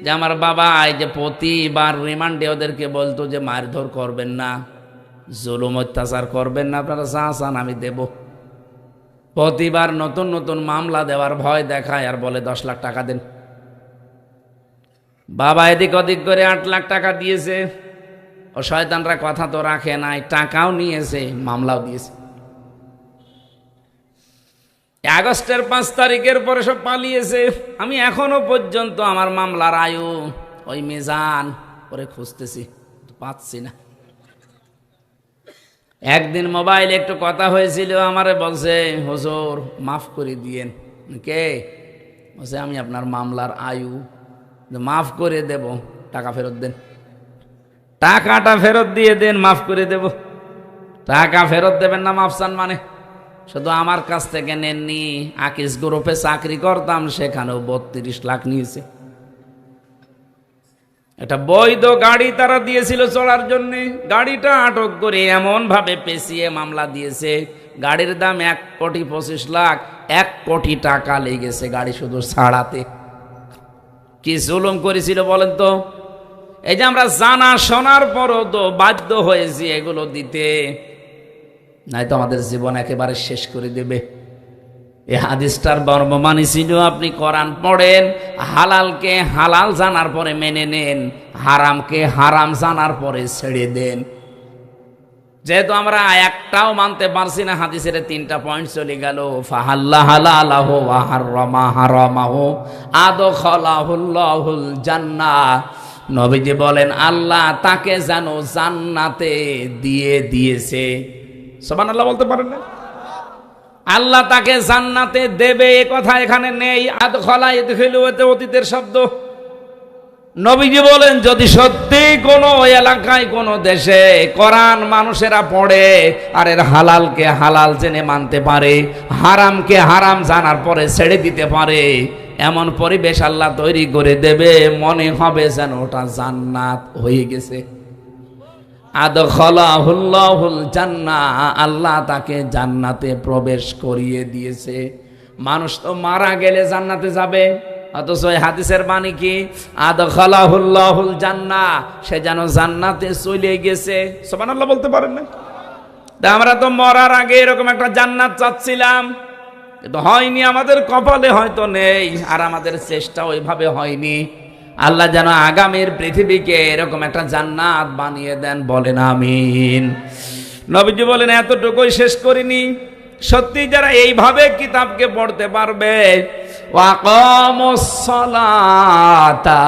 যে আমার বাবা এই যে প্রতিবার রিমান্ডে ওদেরকে বলতো যে মারধর করবেন না, জুলুম অত্যাচার করবেন না, আপনারা যা চান আমি দেব। প্রতিবার নতুন নতুন মামলা দেওয়ার ভয় দেখায় আর বলে 10 লাখ টাকা দেন। বাবা এদিক ওদিক করে 8 লাখ টাকা দিয়েছে। ও শয়তানরা কথা তো রাখে নাই, টাকাও নিয়েছে, মামলাও দিয়েছে। আগস্টের 5 তারিখের পরে সব পালিয়েছে। আমি এখনো পর্যন্ত আমার মামলার আয়ু ওই মিজান করে খুঁজতেছি, পাচ্ছি না। একদিন মোবাইলে একটু কথা হয়েছিল, আমারে বলছে হুজুর মাফ করে দিয়েন। কে বলছে? আমি আপনার মামলার আয়ু মাফ করে দেব, টাকা ফেরত দেন। টাকাটা ফেরত দিয়ে দেন, মাফ করে দেব। টাকা ফেরত দেবেন না, মাফ চান মানে? শুধু আমার কাছ থেকে নেননি, আকিস গ্রুপে চাকরি করতাম, সেখানেও 32 লাখ নিয়েছে। এটা বৈধ গাড়ি তারা দিয়েছিল চড়ার জন্য, গাড়িটা আটক করে এমন ভাবে পেঁচিয়ে মামলা দিয়েছে। গাড়ির দাম 1,25 লাখ, 1 কোটি টাকা লেগেছে গাড়ি শুধু ছাড়াতে। কি জুলুম করেছিল বলেন তো? এই যে আমরা জানা শোনার পরও তো বাধ্য হয়েছি এগুলো দিতে, নাই তো আমাদের জীবন একেবারে শেষ করে দেবে। এই হাদিসটার বর্ণমানি ছিল, আপনি কোরআন পড়েন, হালালকে হালাল জানার পরে মেনে নেন, হারামকে হারাম জানার পরে ছেড়ে দেন। যেহেতু আমরা একটাও মানতে পারছি না, হাদিসের 3টা পয়েন্ট চলে গেল। ফাহাল্লা হালালাহু ওয়া হাররামা হারামাহু আদখালাহুল্লাহুল জান্নাহ। নবীজি বলেন আল্লাহ তাকে যেন জান্নাতে দিয়ে দিয়েছে। সুবহানাল্লাহ বলতে পারেন না? আল্লাহ তাকে জান্নাতে দেবে এ কথা এখানে নেই। আদখালা ইদখিলু এতে অতীতের শব্দ। নবীজি বলেন যদি সত্যি কোনো এলাকায় কোনো দেশে কোরআন মানুষেরা পড়ে আর এর হালালকে হালাল জেনে মানতে পারে, হারামকে হারাম জানার পরে ছেড়ে দিতে পারে, এমন পরিবেশ আল্লাহ তৈরি করে দেবে, মনে হবে যেন ওটা জান্নাত হয়ে গেছে। আদখালাহুল্লাহুল জান্নাহ, আল্লাহ তাকে জান্নাতে প্রবেশ করিয়ে দিয়েছে। মানুষ তো মারা গেলে জান্নাতে যাবে, অথচ এই হাদিসের বাণী কি? আদখালাহুল্লাহুল জান্নাহ, সে যেন জান্নাতে চলে গেছে। সুবহানাল্লাহ বলতে পারেন না? আমরা তো মরার আগে এরকম একটা জান্নাত চাচ্ছিলাম, কিন্তু হয়নি, আমাদের কপালে হয়তো নেই, আর আমাদের চেষ্টা ওইভাবে হয়নি। আল্লাহ যেন আগামীর পৃথিবীকে এরকম একটা জান্নাত বানিয়ে দেন, বলেন আমিন। নবীজি বলেন এতটুকুই শেষ করিনি, সত্যি যারা এইভাবে কিতাবকে পড়তে পারবে, ওয়াকামুস সালাতা,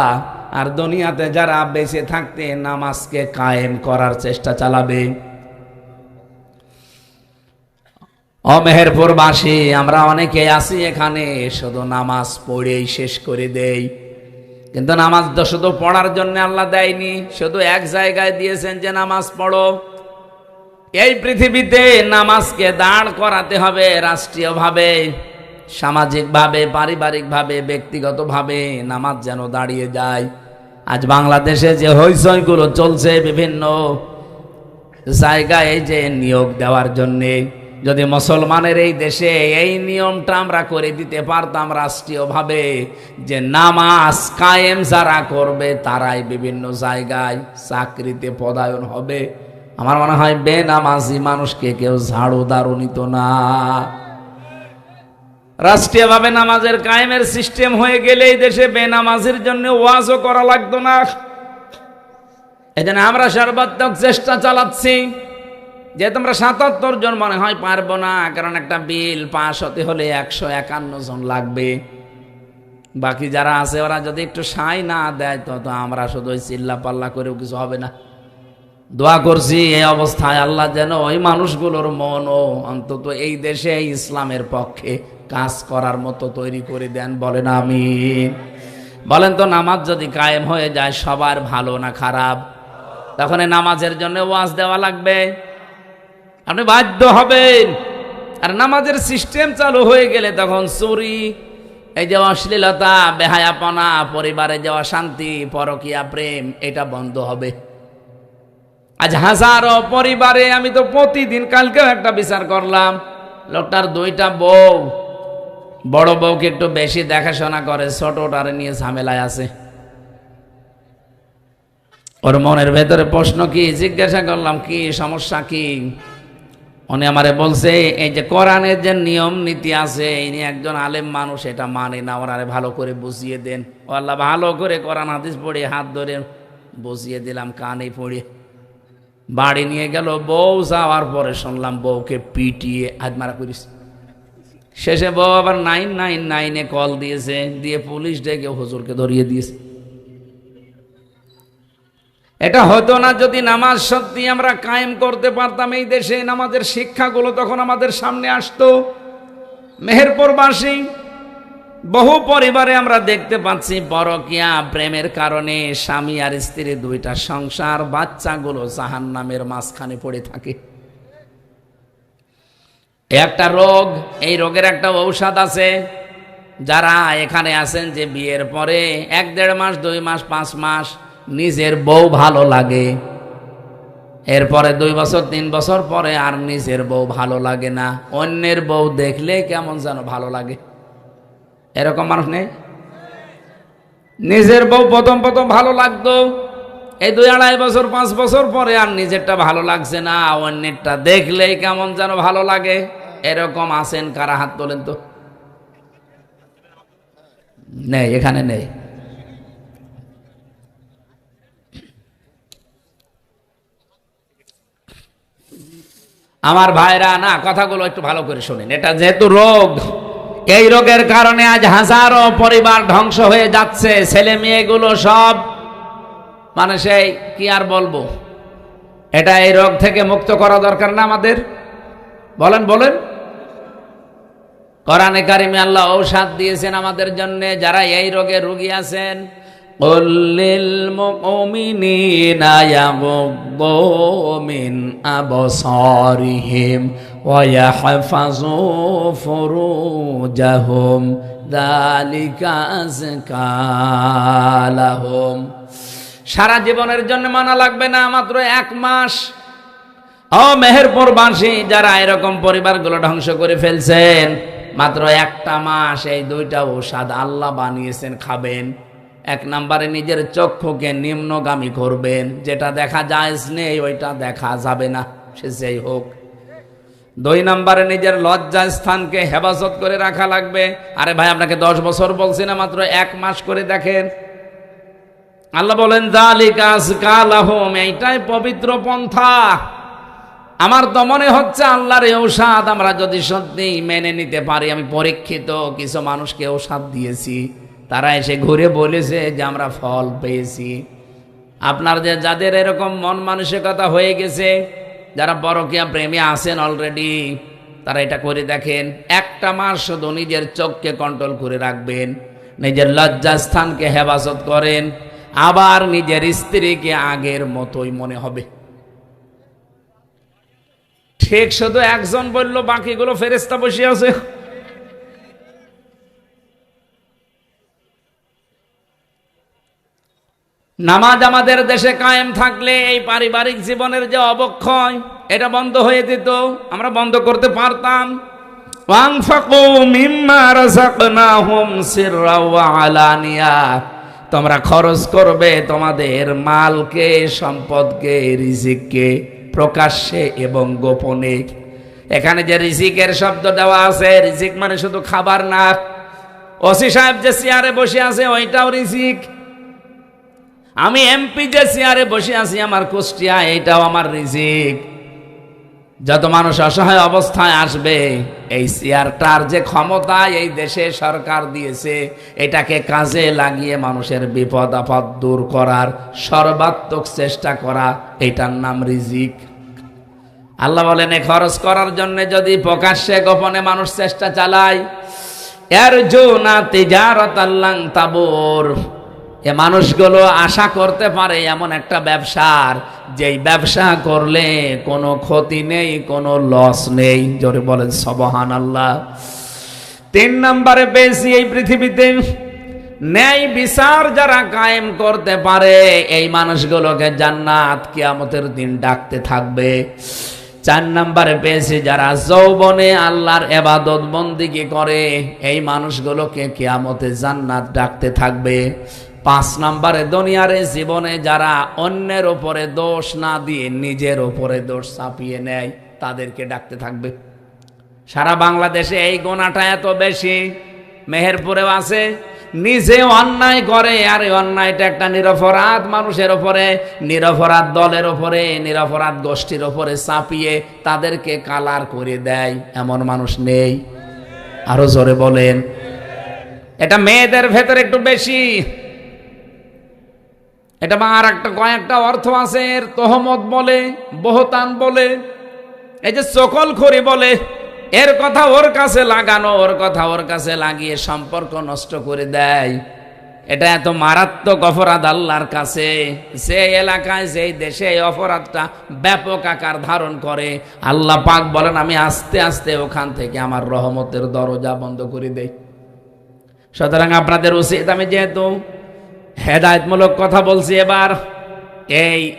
আর দুনিয়াতে যারা বেঁচে থাকতে নামাজকে কায়েম করার চেষ্টা চালাবে। ও মেহেরপুরবাসী, আমরা অনেকে আছি এখানে শুধু নামাজ পড়েই শেষ করে দেই, কিন্তু নামাজ তো শুধু পড়ার জন্য আল্লাহ দেয়নি, শুধু এক জায়গায় দিয়েছেন যে নামাজ পড়ো। এই পৃথিবীতে নামাজকে দাঁড় করাতে হবে, রাষ্ট্রীয়ভাবে, সামাজিকভাবে, পারিবারিকভাবে, ব্যক্তিগতভাবে নামাজ যেন দাঁড়িয়ে যায়। আজ বাংলাদেশে যে হইচইগুলো চলছে বিভিন্ন জায়গায় যে নিয়োগ দেওয়ার জন্যে, যদি মুসলমানের এই দেশে এই নিয়মটা আমরা করে দিতে পারতাম রাষ্ট্রীয়ভাবে, যে নামাজ কায়েম যারা করবে তারাই বিভিন্ন জায়গায় চাকরিতে পদায়ন হবে, আমার মনে হয় বেনামাজি মানুষকে কেউ ঝাড়ু দাঁড়ু নিত না। রাষ্ট্রীয়ভাবে নামাজের কায়েমের সিস্টেম হয়ে গেলে এই দেশে বেনামাজির জন্য ওয়াজও করা লাগতো না। এজন্য আমরা সর্বাত্মক চেষ্টা চালাচ্ছি যে তোমরা 77 জন মনে হয় পারবো না, কারণ একটা বিল পাস হতে হলে 151 জন লাগবে। বাকি যারা আছে ওরা যদি একটু সাই না দেয় তো আমরা শুধু চিল্লা পাল্লা করেও কিছু হবে না। দোয়া করছি এই অবস্থায় আল্লাহ যেন ওই মানুষগুলোর মনও অন্তত এই দেশে ইসলামের পক্ষে কাজ করার মতো তৈরি করে দেন, বলেন আমিন। বলেন তো নামাজ যদি কায়েম হয়ে যায় সবার ভালো না খারাপ? তখন এই নামাজের জন্য ওয়াজ দেওয়া লাগবে, আপনি বাধ্য হবেন। আর নামাজের সিস্টেম চালু হয়ে গেলে তখন চুরি, এই যে অশ্লীলতা, বেহায়াপনা, পরিবারে যে অশান্তি, পরকীয়া প্রেম, এটা বন্ধ হবে। আজ হাজারো পরিবারে, আমি তো প্রতিদিন, কালকেও একটা বিচার করলাম, লোকটার 2টা বউ, বড় বউকে একটু বেশি দেখাশোনা করে, ছোটটারে নিয়ে ঝামেলায় আছে। ওর মনের ভেতরে প্রশ্ন কি, জিজ্ঞাসা করলাম কি সমস্যা কি। উনি আমারে বলছে এই যে কোরআনের যে নিয়ম নীতি আছে, ইনি একজন আলেম মানুষ, এটা মানে না, ওনারে ভালো করে বুঝিয়ে দেন। ও আল্লাহ, ভালো করে কোরআন হাদিস পড়ে হাত ধরে বুঝিয়ে দিলাম, কানে পড়ে বাড়ি নিয়ে গেল। বউ যাওয়ার পরে শুনলাম বউকে পিটিয়ে হাত মারা করিস। শেষে বউ আবার 999-এ কল দিয়েছে, দিয়ে পুলিশ ডেকে হুজুরকে ধরিয়ে দিয়েছে। এটা হতো না যদি নামাজ সত্যি আমরা কায়েম করতে পারতাম এই দেশে। নামাজের শিক্ষাগুলো তখন আমাদের সামনে আসতো। মেহেরপুরবাসী বহু পরিবারে আমরা দেখতে পাচ্ছি পরকীয়া প্রেমের কারণে স্বামী আর স্ত্রী দুইটা সংসার, বাচ্চাগুলো জাহান্নামের মাঝখানে পড়ে থাকে। একটা রোগ, এই রোগের একটা ঔষধ আছে। যারা এখানে আছেন যে বিয়ের পরে 1-1.5 মাস, 2 মাস, 5 মাস নিজের বউ ভালো লাগে, এরপরে 2 বছর 3 বছর পরে আর নিজের বউ ভালো লাগে না, অন্যের বউ দেখলে কেমন যেন ভালো লাগে। এরকম মানুষ নেই? নিজের বউ প্রথম প্রথম ভালো লাগতো, এই 2-2.5 বছর 5 বছর পরে আর নিজেরটা ভালো লাগছে না, অন্যেরটা দেখলেই কেমন যেন ভালো লাগে। এরকম আছেন কারা? হাত তোলেন তো। নেই, এখানে নেই। আমার ভাইরা না, কথাগুলো একটু ভালো করে শুনেন। এটা যেহেতু রোগ, এই রোগের কারণে আজ হাজারো পরিবার ধ্বংস হয়ে যাচ্ছে। ছেলে মেয়েগুলো সব মানে সেই কি আর বলবো, এটা এই রোগ থেকে মুক্ত করা দরকার না আমাদের? বলেন বলেন। কোরআনে কারিমে আল্লাহ ঔষধ দিয়েছেন আমাদের জন্য, যারা এই রোগে রোগী আছেন। قل للمؤمنين يغضوا من أبصارهم ويحفظوا فروجهم ذلك أزكى لهم। সারা জীবনের জন্য মানা লাগবে না, মাত্র 1 মাস। ও মেহেরপুরবাসী, যারা এরকম পরিবারগুলো ধ্বংস করে ফেলছেন, মাত্র 1টা মাস এই 2টা ঔষধ আল্লাহ বানিয়েছেন, খাবেন। 1 নম্বরে নিজের চক্ষুকে নিম্নগামী করবেন, যেটা দেখা যায় নেই ওইটা দেখা যাবে না, সে যেই হোক। 2 নম্বরে নিজের লজ্জা স্থানকে হেফাজত করে রাখা লাগবে। আরে ভাই, আপনাকে 10 বছর বলছি না, মাত্র 1 মাস করে দেখেন। আল্লাহ বলেন যালিকা আযকা লাহুম, এইটাই পবিত্র পন্থা। আমার তো মনে হচ্ছে আল্লাহর এই ঔষধ আমরা যদি সত্যি মেনে নিতে পারি। আমি পরীক্ষিত কিছু মানুষকে ঔষধ দিয়েছি, তারা এসে ঘুরে বলেছে যে আমরা ফল পেয়েছি। আপনার যে যাদের এরকম মন মানসিকতা হয়ে গেছে, যারা পরকীয়া প্রেমী আছেন অলরেডি, তারা এটা করে দেখেন। 1টা মাস শুধু নিজের চোখকে কন্ট্রোল করে রাখবেন, নিজের লজ্জাস্থানকে হেফাজত করেন, আবার নিজের স্ত্রীকে আগের মতোই মনে হবে। ঠিক শুধু একজন বলল, বাকিগুলো ফেরেশতা বসে আছে। নামাজ আমাদের দেশে কায়েম থাকলে এই পারিবারিক জীবনের যে অবক্ষয়, এটা বন্ধ হয়ে যেত, আমরা বন্ধ করতে পারতাম। ওয়ানফাকু মিম্মা রাযাকনাহুম সিররা ওয়া আলানিয়া, তোমরা খরচ করবে তোমাদের মালকে, সম্পদকে, রিজিককে, প্রকাশ্যে এবং গোপনে। এখানে যে রিজিকের শব্দ দেওয়া আছে, রিজিক মানে শুধু খাবার না। ওসি সাহেব যে চেয়ারে বসে আছে ওইটাও রিজিক। আমি এমপি যে চেয়ারে বসে আছি আমার কুষ্টিয়া, এটাও আমার রিজিক। যত মানুষ অসহায় অবস্থায় আসবে, এই চেয়ারটার যে ক্ষমতা এই দেশে সরকার দিয়েছে, এটাকে কাজে লাগিয়ে মানুষের বিপদ আপদ দূর করার সর্বাত্মক চেষ্টা করা, এটার নাম রিজিক। আল্লাহ বলেন এ খরচ করার জন্য যদি প্রকাশ্যে গোপনে মানুষ চেষ্টা চালায়, ইয়ারজুনা তিজারাতাল লান তাবুর, এ মানুষগুলো আশা করতে পারে এমন একটা ব্যবসার, যেই ব্যবসা করলে কোনো ক্ষতি নেই, কোনো লস নেই। জোরে বলেন সুবহানাল্লাহ। 3 নম্বরে পেয়েছি এই পৃথিবীতে ন্যায় বিচার যারা কায়েম করতে পারে, এই মানুষগুলোকে জান্নাত কিয়ামতের দিন ডাকতে থাকবে। 4 নম্বরে পেয়েছি যারা যৌবনে আল্লাহর ইবাদত বন্দেগী করে, এই মানুষগুলোকে কিয়ামতে জান্নাত ডাকতে থাকবে। 5 নম্বরে দুনিয়ার জীবনে যারা অন্যের উপরে দোষ না দিয়ে নিজের উপরে দোষ চাপিয়ে নেয় তাদেরকে ডাকতে থাকবে। সারা বাংলাদেশে এই গোনাটা এত বেশি, মেহেরপুরেও আছে। নিজে অন্যায় করে আর এই অন্যায়টা একটা নিরপরাধ মানুষের উপরে, নিরপরাধ দলের উপরে, নিরপরাধ গোষ্ঠীর উপরে চাপিয়ে তাদেরকে কালার করে দেয়, এমন মানুষ নেই? আরো জোরে বলেন। এটা মেয়েদের ভেতরে একটু বেশি। এটা আর একটা কয়েকটা অর্থ আছে এর। তহমত বলে, বহতান বলে, এই যে চকলখড়ি বলে, এর কথা ওর কাছে লাগানো, ওর কথা ওর কাছে লাগিয়ে সম্পর্ক নষ্ট করে দেয়। এটা এত মারাত্মক অপরাধ আল্লাহর কাছে। যে এলাকায়, যেই দেশে এই অপরাধটা ব্যাপক আকার ধারণ করে, আল্লাহ পাক বলেন আমি আস্তে আস্তে ওখান থেকে আমার রহমতের দরজা বন্ধ করে দেই। সুতরাং আপনাদের উচিত, আমি যেহেতু হেদায়েতমূলক কথা বলছি, এবার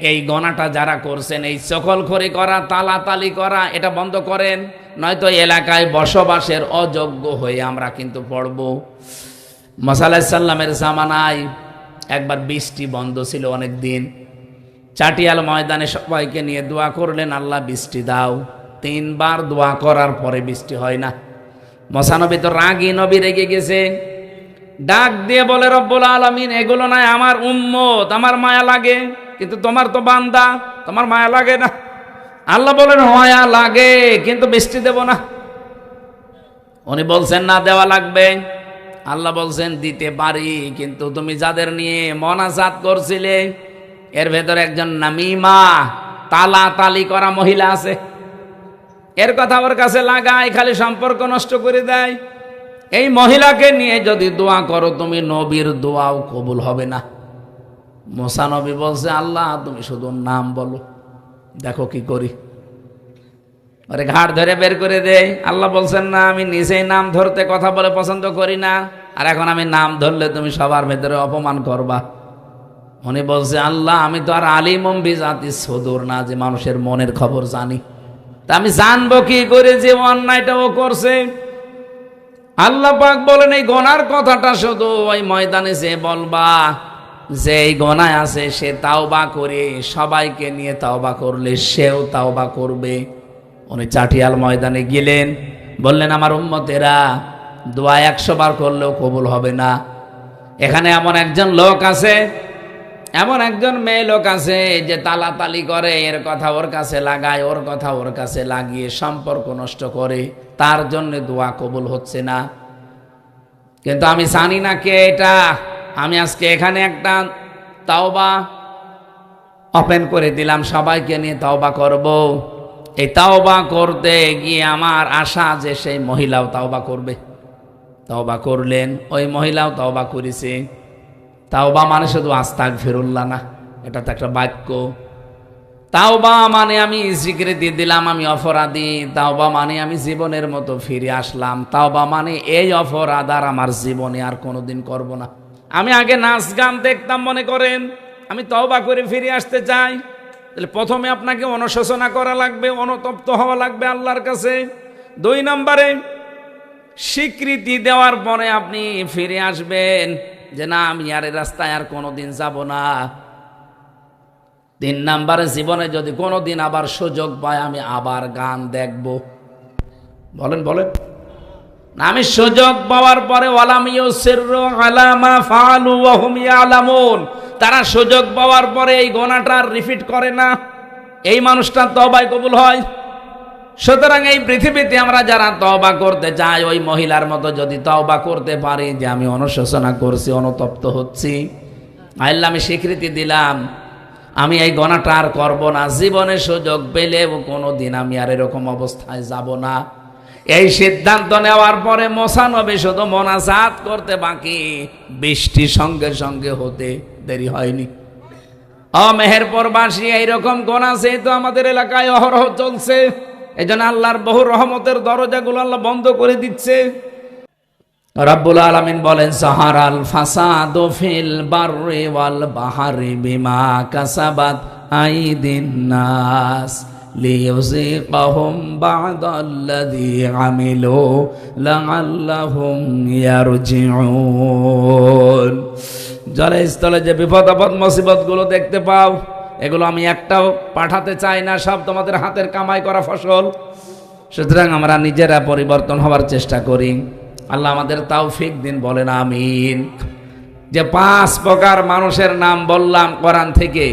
এই গণাটা যারা করছেন, এই চকলখড়ি করা, তালাতালি করা, এটা বন্ধ করেন, নয়তো এলাকায় বসবাসের অযোগ্য হয়ে আমরা কিন্তু পড়ব। মুসা আলাইহিস সালামের জামানায় একবার বৃষ্টি বন্ধ ছিল অনেক দিন। চাটিয়াল ময়দানে সবাইকে নিয়ে দোয়া করলেন, আল্লাহ বৃষ্টি দাও। 3 বার দোয়া করার পরে বৃষ্টি হয় না। মুসা নবী তো রাগী নবী, রেগে গেছে। ডাক দিয়ে বলে, রব্বুল আলামিন, এগুলো নয় আমার উম্মত, আমার মায়া লাগে, কিন্তু তোমার তো বান্দা, তোমার মায়া লাগে না। আল্লাহ বলেন মায়া লাগে, কিন্তু বৃষ্টি দেব না। উনি বলছেন না, দেওয়া লাগবে। আল্লাহ বলছেন দিতে পারি, কিন্তু তুমি যাদের নিয়ে মোনাজাত করছিলে এর ভেতরে একজন নামিমা, তালাতালি করা মহিলা আছে, এর কথা ওর কাছে লাগায়, খালি সম্পর্ক নষ্ট করে দেয়। এই মহিলাকে নিয়ে যদি দোয়া করো তুমি, নবীর দোয়াও কবুল হবে না। মুসা নবী বলছে, আল্লাহ তুমি শুধু নাম বলো, দেখো কি করি। আরে ঘাট ধরে বের করে দেয়। আল্লাহ বলছেন না, আমি নিজেই নাম ধরতে কথা বলে পছন্দ করি না, আর এখন আমি নাম ধরলে তুমি সবার ভেতরে অপমান করবা। উনি বলছে, আল্লাহ আমি তো আর আলিমুম বিজাতি সুদূর না, যে মানুষের মনের খবর জানি, তা আমি জানবো কি করে যে অন্যায়টা ও করছে। আল্লাহ পাক বলেন, এই গোনার কথাটা শুধু ওই ময়দানে যে বলবা, যে এই গোনায় আছে সে তাওবা করে, সবাইকে নিয়ে তাওবা করলে সেও তাওবা করবে। উনি চাটিয়াল ময়দানে গেলেন, বললেন আমার উম্মতেরা দোয়া 100 বার করলেও কবুল হবে না। এখানে এমন একজন লোক আছে, এমন একজন মেয়ে লোক আছে যে তালাতালি করে, এর কথা ওর কাছে লাগায়, ওর কথা ওর কাছে লাগিয়ে সম্পর্ক নষ্ট করে, তার জন্য দোয়া কবুল হচ্ছে না। কিন্তু আমি জানি না কে এটা। আমি আজকে এখানে একটা তাওবা ওপেন করে দিলাম, সবাইকে নিয়ে তাওবা করব। এই তাওবা করতে গিয়ে আমার আশা যে সেই মহিলাও তাওবা করবে। তাওবা করলেন, ওই মহিলাও তাওবা করেছে। তাওবা মানে শুধু আস্তাগফিরুল্লাহ না, এটা তো একটা বাক্য। তাওবা মানে আমি স্বীকৃতি দিলাম আমি অপরাধী। তাওবা মানে আমি জীবনের মতো ফিরে আসলাম। তাওবা মানে এই অপরাধ আর আমার জীবনে আর কোনোদিন করব না। আমি আগে নাচ গান দেখতাম, মনে করেন আমি তওবা করে ফিরে আসতে চাই, তাহলে প্রথমে আপনাকে অনুশোচনা করা লাগবে, অনুতপ্ত হওয়া লাগবে আল্লাহর কাছে। 2 নম্বরে স্বীকৃতি দেওয়ার পরে আপনি ফিরে আসবেন যে না, আমি আর এই রাস্তায় আর কোনোদিন যাব না। 3 নম্বরে জীবনে যদি কোনোদিন আবার সুযোগ পাই, আমি আবার গান দেখব। বলেন বলেন, আমি সুযোগ পাওয়ার পরে ওয়ালাম ইউসিররু আলা মা ফাআলু ওয়া হুম ইয়ালামুন, তারা সুযোগ পাওয়ার পরে এই গুনাহটা রিপিট করে না, এই মানুষটা তওবায় কবুল হয়। সুতরাং এই পৃথিবীতে আমরা যারা তওবা করতে চাই, ওই মহিলার মতো যদি তওবা করতে পারি যে আমি অনুশোচনা করছি, অনুতপ্ত হচ্ছি, আল্লাহ আমি স্বীকৃতি দিলাম আমি এই গুনাহটা আর করব না, জীবনে সুযোগ পেলেও কোনোদিন আমি আর এরকম অবস্থায় যাব না, এই সিদ্ধান্ত নেওয়ার পরে মুসা নবী শুধু মোনাজাত করতে বাকি, বৃষ্টি সঙ্গে সঙ্গে হতে দেরি হয়নি। মেহেরপুরবাসী এইরকম গুনাহ তো আমাদের এলাকায় অহরহ চলছে। এই জন্য আল্লাহর বহু রহমতের দরজাগুলো আল্লাহ বন্ধ করে দিচ্ছে। রব্বুল আলামিন বলেন, সাহারাল ফাসাদু ফিল বাররি ওয়াল বাহরি বিমা কাসাবাত আইদিন নাস লিইউযিকাহুম বা'দাল্লাযী আমিলু লাআল্লাহুম ইয়ারজিউন। জলে স্থলে যে বিপদ আপদ মুসিবত গুলো দেখতে পাও, এগুলো আমি একটাও পাঠাতে চাই না, সব তোমাদের হাতের কামাই করা ফসল। সুতরাং আমরা নিজেরা পরিবর্তন হওয়ার চেষ্টা করি। আল্লাহ আমাদের তৌফিক দিন, বলেন আমিন। যে 5 প্রকার মানুষের নাম বললাম কোরআন থেকে,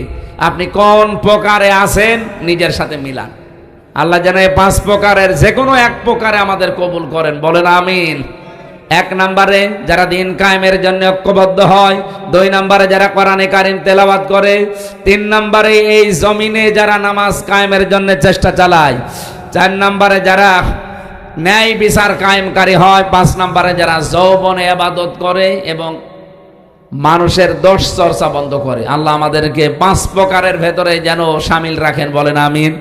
আপনি কোন প্রকারে আছেন নিজের সাথে মিলান। আল্লাহ যেন এই 5 প্রকারের যে কোনো এক প্রকারে আমাদের কবুল করেন, বলেন আমিন। 1 নম্বরে যারা দিন কায়েমের জন্য ঐক্যবদ্ধ হয়, 2 নম্বরে যারা কোরআনে কারিম তেলাওয়াত করে, 3 নম্বরে এই জমিনে যারা নামাজ কায়েমের জন্য চেষ্টা চালায়, 4 নম্বরে যারা ন্যায় বিচার কায়েমকারী হয়, 5 নম্বরে যারা যৌবনে ইবাদত করে এবং মানুষের দোষ চর্চা বন্ধ করে। আল্লাহ আমাদেরকে 5 প্রকারের ভেতরে যেন শামিল রাখেন, বলেন আমিন।